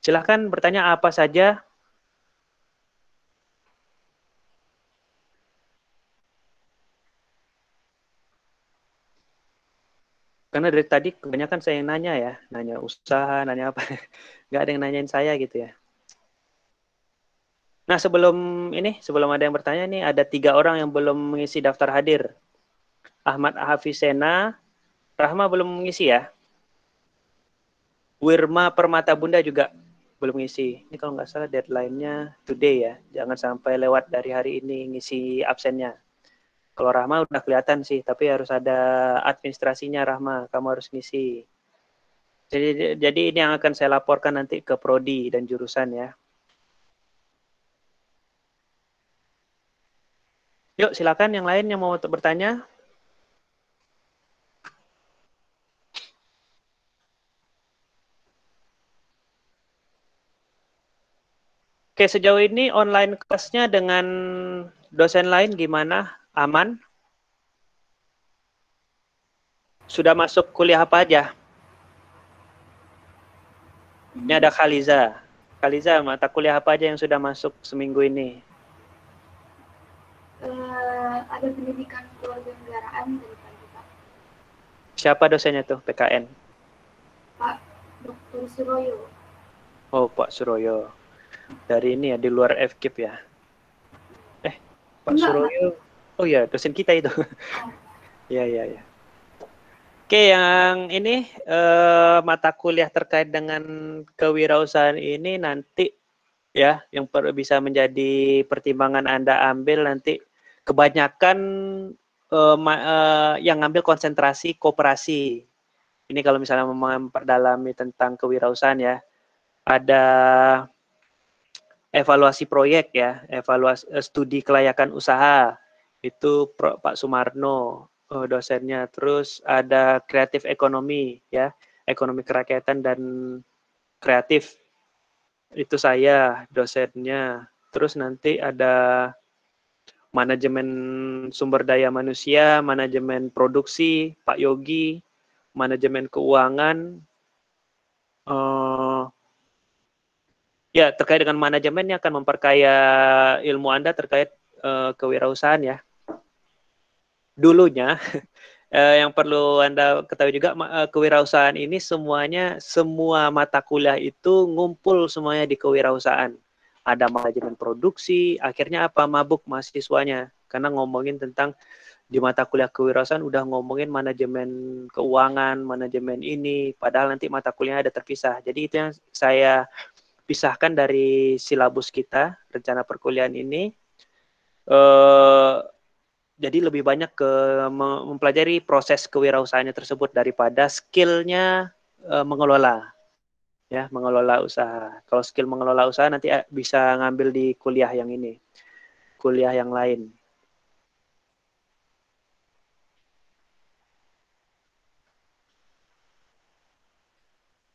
Silahkan bertanya apa saja. Karena dari tadi kebanyakan saya yang nanya ya. Nanya usaha, nanya apa. Nggak ada yang nanyain saya gitu ya. Nah, sebelum ada yang bertanya nih, ada 3 orang yang belum mengisi daftar hadir. Ahmad Hafizena, Rahma belum mengisi ya. Wirma Permata Bunda juga belum ngisi. Ini kalau nggak salah deadline-nya today ya. Jangan sampai lewat dari hari ini ngisi absennya. Kalau Rahma udah kelihatan sih, tapi harus ada administrasinya Rahma. Kamu harus ngisi. Jadi ini yang akan saya laporkan nanti ke prodi dan jurusan ya. Yuk, silakan yang lain yang mau bertanya. Oke, sejauh ini online kelasnya dengan dosen lain gimana? Aman? sudah masuk kuliah apa aja? Ini ada Khaliza. Khaliza, mata kuliah apa aja yang sudah masuk seminggu ini? Ada pendidikan keluarga negaraan dari pagi, Pak. Siapa dosennya tuh, PKN? Pak Dr. Suroyo. Oh, Pak Suroyo. Dari ini ya, di luar FKIP ya? Pak Enggak, Suroyo. Oh ya, dosen kita itu. Iya, iya, iya. Oke, yang ini mata kuliah terkait dengan kewirausahaan ini nanti ya, yang bisa menjadi pertimbangan Anda ambil nanti kebanyakan yang ngambil konsentrasi koperasi. Ini kalau misalnya memperdalami tentang kewirausahaan ya, ada evaluasi proyek ya, evaluasi studi kelayakan usaha, itu Pak Sumarno dosennya. Terus ada kreatif ekonomi ya, ekonomi kerakyatan dan kreatif, itu saya dosennya. Terus nanti ada manajemen sumber daya manusia, manajemen produksi, Pak Yogi, manajemen keuangan. Ya, terkait dengan manajemen yang akan memperkaya ilmu Anda terkait kewirausahaan ya. Dulunya, yang perlu Anda ketahui juga, kewirausahaan ini semua mata kuliah itu ngumpul semuanya di kewirausahaan. Ada manajemen produksi, akhirnya apa? Mabuk mahasiswanya. Karena ngomongin tentang di mata kuliah kewirausahaan udah ngomongin manajemen keuangan, manajemen ini, padahal nanti mata kuliahnya ada terpisah. Jadi itu yang saya pisahkan dari silabus kita, rencana perkuliahan ini. Jadi lebih banyak ke mempelajari proses kewirausahaannya tersebut daripada skillnya mengelola, ya, mengelola usaha. Kalau skill mengelola usaha nanti bisa ngambil di kuliah yang ini, kuliah yang lain.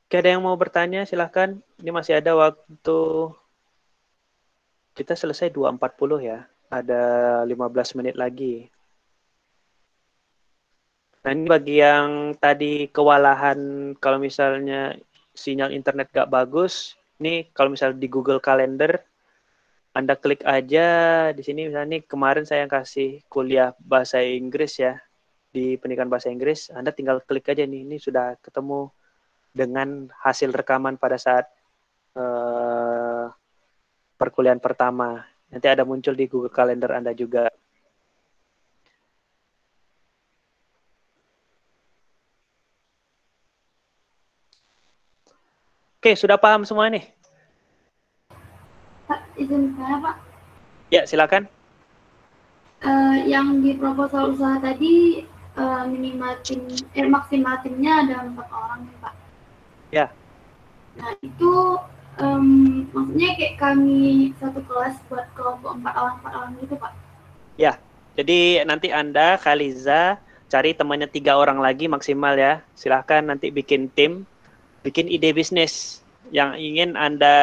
Oke, ada yang mau bertanya? Silahkan. Ini masih ada waktu. Kita selesai 2.40 ya. Ada 15 menit lagi. Nah, ini bagi yang tadi kewalahan kalau misalnya sinyal internet gak bagus, ini kalau misalnya di Google Calendar, Anda klik aja di sini. Misalnya nih, kemarin saya kasih kuliah bahasa Inggris ya, di pendidikan bahasa Inggris. Anda tinggal klik aja nih, ini sudah ketemu dengan hasil rekaman pada saat perkuliahan pertama. Nanti ada muncul di Google Calendar Anda juga. Oke, sudah paham semua nih? Pak, izin saya, Pak. Ya, silakan. Yang di proposal usaha tadi maksimal timnya ada 4 orang nih, Pak. Ya. Nah, itu maksudnya kayak kami satu kelas buat kelompok 4 orang gitu, Pak. Ya, jadi nanti Anda, Khaliza, cari temannya 3 orang lagi maksimal ya. Silahkan nanti bikin tim, bikin ide bisnis yang ingin Anda,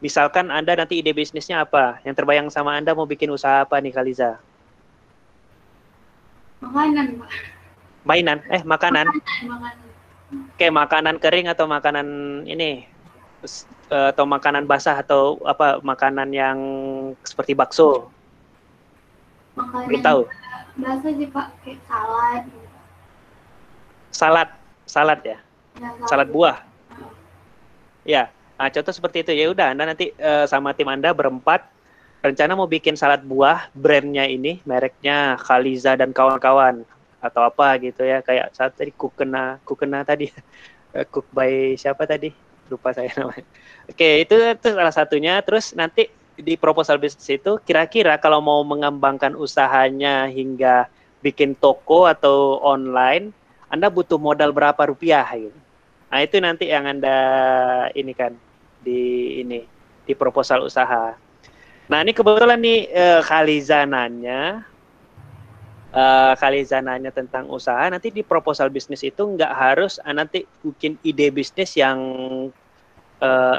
misalkan Anda nanti ide bisnisnya apa? Yang terbayang sama Anda mau bikin usaha apa nih, Khaliza? Makanan, Pak. Mainan? Makanan? Makanan. Oke, makanan kering atau makanan ini? Atau makanan basah atau apa? Makanan yang seperti bakso? Makanan Belum tahu. Biasa sih, Pak, kayak salad gitu. Salad ya? Ya, Salad buah. Ya, nah, contoh seperti itu. Ya udah, Anda nanti sama tim Anda berempat rencana mau bikin salad buah, brandnya ini, mereknya Khaliza dan kawan-kawan atau apa gitu ya, kayak saat tadi Kukena tadi, cook by siapa tadi? Lupa saya namanya. Oke, itu salah satunya. Terus nanti di proposal bisnis itu kira-kira kalau mau mengembangkan usahanya hingga bikin toko atau online, Anda butuh modal berapa rupiah gitu. Nah, itu nanti yang Anda ini kan di proposal usaha. Nah, ini kebetulan nih Khaliza nanya tentang usaha. Nanti di proposal bisnis itu nggak harus nanti bikin ide bisnis yang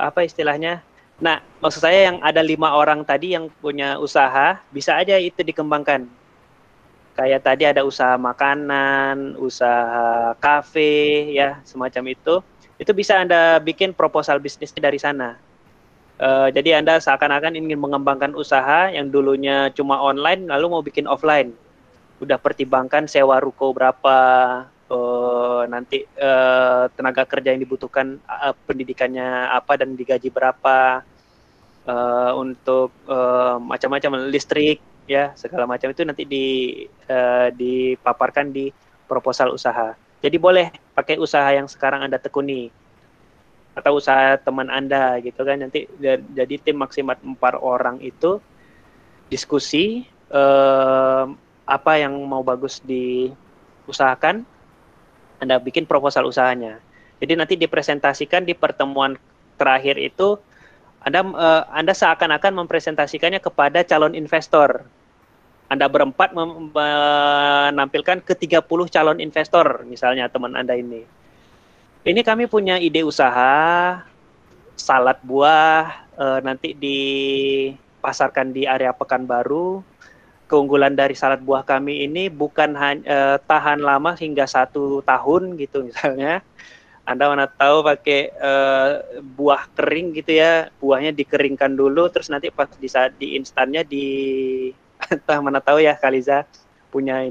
apa istilahnya. Nah, maksud saya yang ada 5 orang tadi yang punya usaha, bisa aja itu dikembangkan. Kayak tadi ada usaha makanan, usaha kafe, ya semacam itu bisa Anda bikin proposal bisnisnya dari sana. Jadi Anda seakan-akan ingin mengembangkan usaha yang dulunya cuma online, lalu mau bikin offline. Udah pertimbangkan sewa ruko berapa, nanti tenaga kerja yang dibutuhkan, pendidikannya apa dan digaji berapa, untuk macam-macam listrik, ya segala macam itu nanti dipaparkan di proposal usaha. Jadi boleh pakai usaha yang sekarang Anda tekuni atau usaha teman Anda gitu kan. Nanti jadi tim maksimal 4 orang itu diskusi apa yang mau bagus diusahakan, Anda bikin proposal usahanya. Jadi nanti dipresentasikan di pertemuan terakhir itu Anda seakan-akan mempresentasikannya kepada calon investor. Anda berempat menampilkan ke 30 calon investor, misalnya teman Anda ini. Ini kami punya ide usaha, salad buah, nanti dipasarkan di area Pekanbaru. Keunggulan dari salad buah kami ini bukan tahan lama hingga 1 tahun gitu misalnya. Anda mana tahu pakai buah kering gitu ya, buahnya dikeringkan dulu, terus nanti pas di instannya entah mana tahu ya Kaliza punya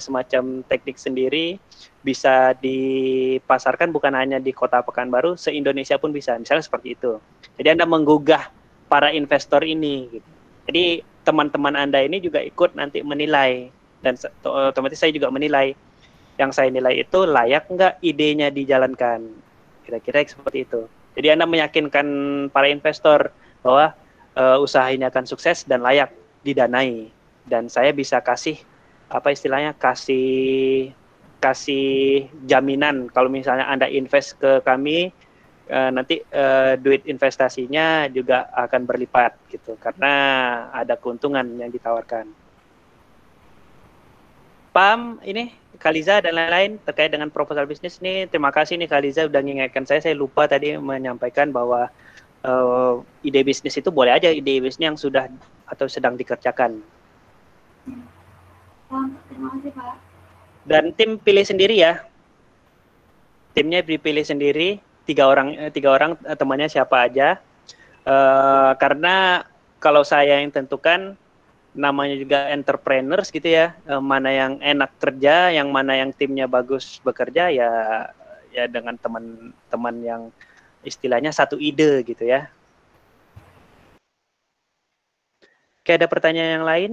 semacam teknik sendiri, bisa dipasarkan bukan hanya di Kota Pekanbaru, se-Indonesia pun bisa, misalnya seperti itu. Jadi Anda menggugah para investor ini. Gitu. Jadi teman-teman Anda ini juga ikut nanti menilai, dan otomatis saya juga menilai. Yang saya nilai itu layak nggak idenya dijalankan, kira-kira seperti itu. Jadi Anda meyakinkan para investor bahwa usaha ini akan sukses dan layak didanai, dan saya bisa kasih kasih jaminan kalau misalnya Anda invest ke kami, nanti duit investasinya juga akan berlipat gitu, karena ada keuntungan yang ditawarkan. Pam ini Kaliza dan lain-lain terkait dengan proposal bisnis nih. Terima kasih nih Kaliza udah mengingatkan saya lupa tadi menyampaikan bahwa ide bisnis itu boleh aja ide bisnis yang sudah atau sedang dikerjakan. Terima kasih Pak. Dan tim pilih sendiri ya. Timnya dipilih sendiri, 3 orang temannya siapa aja. Karena kalau saya yang tentukan, namanya juga entrepreneurs gitu ya, mana yang enak kerja, yang mana yang timnya bagus bekerja, ya dengan teman-teman yang istilahnya satu ide gitu ya. Oke, ada pertanyaan yang lain?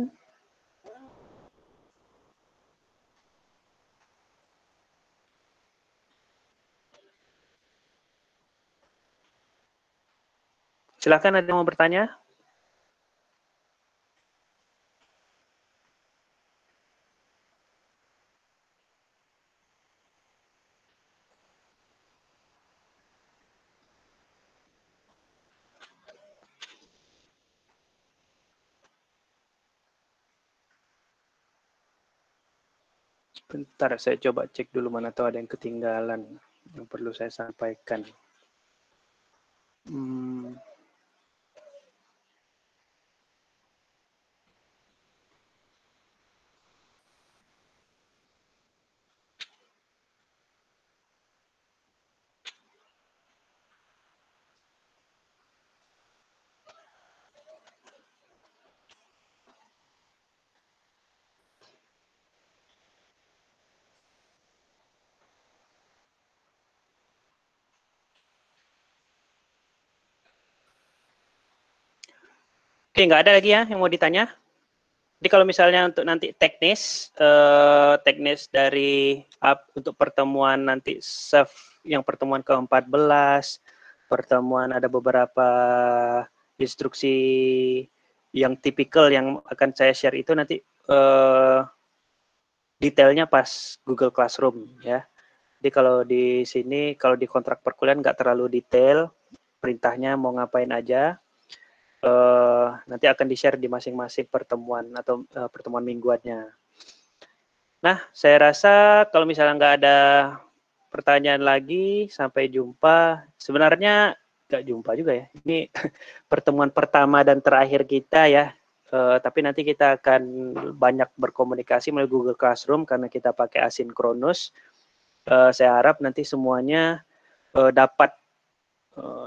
Silakan, ada yang mau bertanya? Bentar, saya coba cek dulu mana tahu ada yang ketinggalan yang perlu saya sampaikan. Oke, nggak ada lagi ya yang mau ditanya? Jadi kalau misalnya untuk nanti teknis dari untuk pertemuan nanti yang pertemuan ke-14, pertemuan ada beberapa instruksi yang tipikal yang akan saya share itu nanti detailnya pas Google Classroom ya. Jadi kalau di sini, kalau di kontrak perkuliahan nggak terlalu detail, perintahnya mau ngapain aja. Nanti akan di-share di masing-masing pertemuan atau pertemuan mingguannya. Nah, saya rasa kalau misalnya nggak ada pertanyaan lagi, sampai jumpa. Sebenarnya nggak jumpa juga ya. Ini pertemuan pertama dan terakhir kita ya. tapi nanti kita akan banyak berkomunikasi melalui Google Classroom karena kita pakai asinkronus. Saya harap nanti semuanya dapat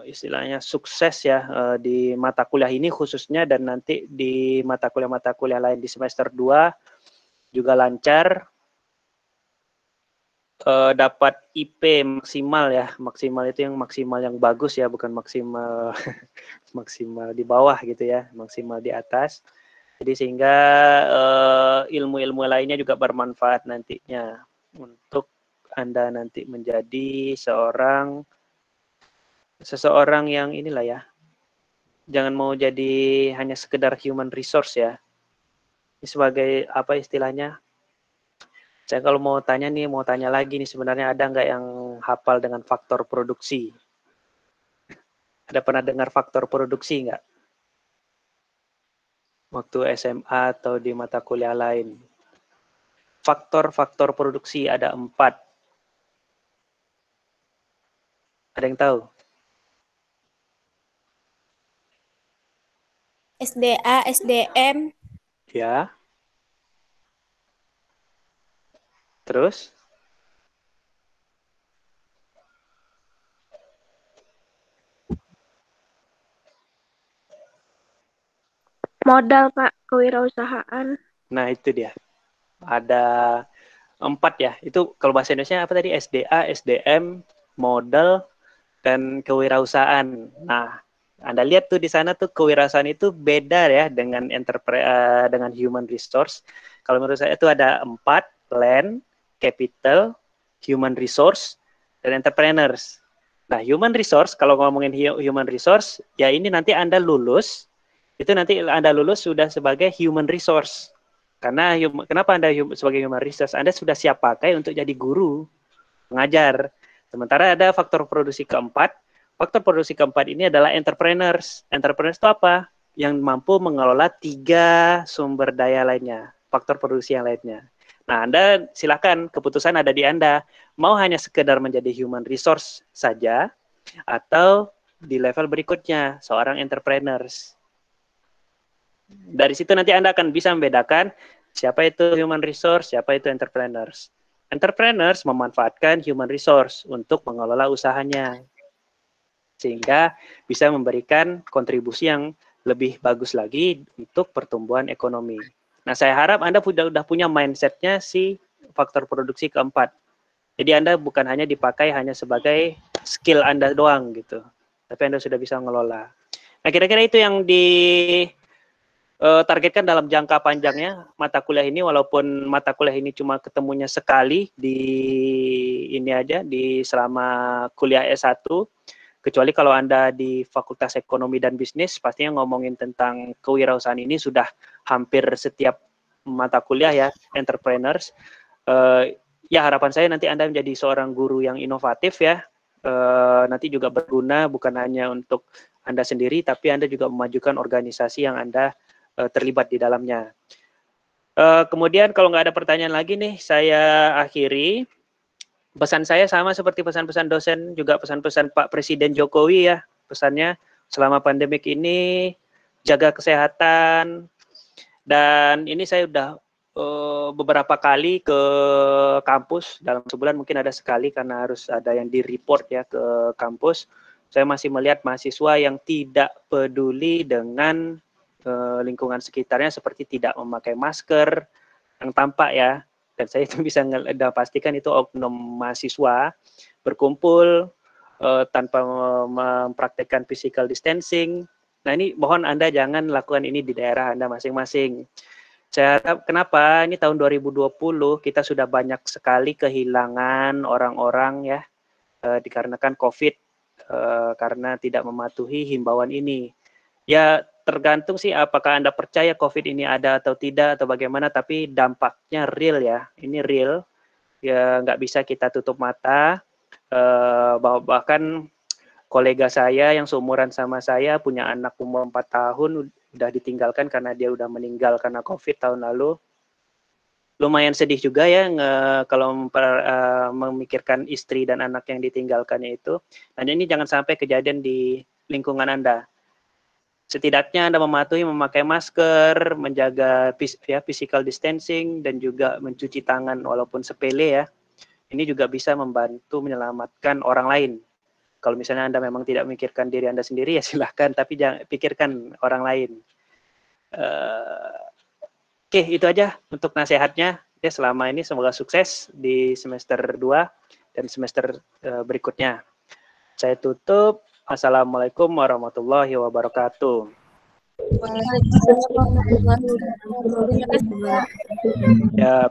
istilahnya sukses ya di mata kuliah ini khususnya, dan nanti di mata kuliah lain di semester 2 juga lancar, dapat IP maksimal ya. Maksimal itu yang maksimal yang bagus ya, bukan maksimal maksimal di bawah gitu ya, maksimal di atas. Jadi sehingga ilmu-ilmu lainnya juga bermanfaat nantinya untuk Anda nanti menjadi seseorang yang inilah ya. Jangan mau jadi hanya sekedar human resource ya. Ini sebagai apa istilahnya? Saya kalau mau tanya lagi nih, sebenarnya ada nggak yang hafal dengan faktor produksi? Ada pernah dengar faktor produksi nggak? Waktu SMA atau di mata kuliah lain. Faktor-faktor produksi ada 4. Ada yang tahu? SDA, SDM. Ya. Terus? Modal, Pak, kewirausahaan. Nah, itu dia. Ada 4 ya. Itu kalau bahasa Indonesia apa tadi? SDA, SDM, modal, dan kewirausahaan. Nah, Anda lihat tuh di sana tuh kewirausahaan itu beda ya dengan dengan human resource. Kalau menurut saya itu ada 4, land, capital, human resource, dan entrepreneurs. Nah, human resource, kalau ngomongin human resource, ya ini nanti Anda lulus, itu nanti Anda lulus sudah sebagai human resource. Karena kenapa Anda sebagai human resource? Anda sudah siap pakai untuk jadi guru, mengajar. Sementara ada faktor produksi keempat. Faktor produksi keempat ini adalah entrepreneurs. Entrepreneurs itu apa? Yang mampu mengelola 3 sumber daya lainnya, faktor produksi yang lainnya. Nah, Anda silakan, keputusan ada di Anda. Mau hanya sekedar menjadi human resource saja, atau di level berikutnya, seorang entrepreneurs. Dari situ nanti Anda akan bisa membedakan siapa itu human resource, siapa itu entrepreneurs. Entrepreneurs memanfaatkan human resource untuk mengelola usahanya, sehingga bisa memberikan kontribusi yang lebih bagus lagi untuk pertumbuhan ekonomi. Nah, saya harap Anda sudah punya mindset-nya si faktor produksi keempat. Jadi Anda bukan hanya dipakai hanya sebagai skill Anda doang gitu, tapi Anda sudah bisa mengelola. Nah, kira-kira itu yang targetkan dalam jangka panjangnya mata kuliah ini, walaupun mata kuliah ini cuma ketemunya sekali di ini aja di selama kuliah S1, kecuali kalau Anda di Fakultas Ekonomi dan Bisnis, pastinya ngomongin tentang kewirausahaan ini sudah hampir setiap mata kuliah ya, entrepreneurs. Ya harapan saya nanti Anda menjadi seorang guru yang inovatif ya, nanti juga berguna bukan hanya untuk Anda sendiri, tapi Anda juga memajukan organisasi yang Anda terlibat di dalamnya. Kemudian kalau nggak ada pertanyaan lagi nih, saya akhiri. Pesan saya sama seperti pesan-pesan dosen, juga pesan-pesan Pak Presiden Jokowi ya. Pesannya selama pandemik ini jaga kesehatan. Dan ini saya udah beberapa kali ke kampus, dalam sebulan mungkin ada sekali karena harus ada yang di-report ya ke kampus. Saya masih melihat mahasiswa yang tidak peduli dengan lingkungan sekitarnya, seperti tidak memakai masker yang tampak ya, dan saya itu bisa pastikan itu oknum mahasiswa berkumpul tanpa mempraktekkan physical distancing. Nah, ini mohon Anda jangan lakukan ini di daerah Anda masing-masing. Saya harap, kenapa ini tahun 2020 kita sudah banyak sekali kehilangan orang-orang ya dikarenakan COVID, karena tidak mematuhi himbauan ini. Ya tergantung sih apakah Anda percaya COVID ini ada atau tidak atau bagaimana, tapi dampaknya real ya, ini real, ya nggak bisa kita tutup mata. Bahkan kolega saya yang seumuran sama saya punya anak umur 4 tahun udah ditinggalkan karena dia udah meninggal karena COVID tahun lalu. Lumayan sedih juga ya kalau memikirkan istri dan anak yang ditinggalkannya itu. Dan ini jangan sampai kejadian di lingkungan Anda. Setidaknya Anda mematuhi memakai masker, menjaga physical distancing, dan juga mencuci tangan walaupun sepele ya. Ini juga bisa membantu menyelamatkan orang lain. Kalau misalnya Anda memang tidak memikirkan diri Anda sendiri, ya silahkan, tapi jangan pikirkan orang lain. Oke, itu aja untuk nasihatnya. Ya, selama ini semoga sukses di semester 2 dan semester berikutnya. Saya tutup. Assalamualaikum warahmatullahi wabarakatuh. Waalaikumsalam warahmatullahi wabarakatuh. Terima kasih, Pak. Ya.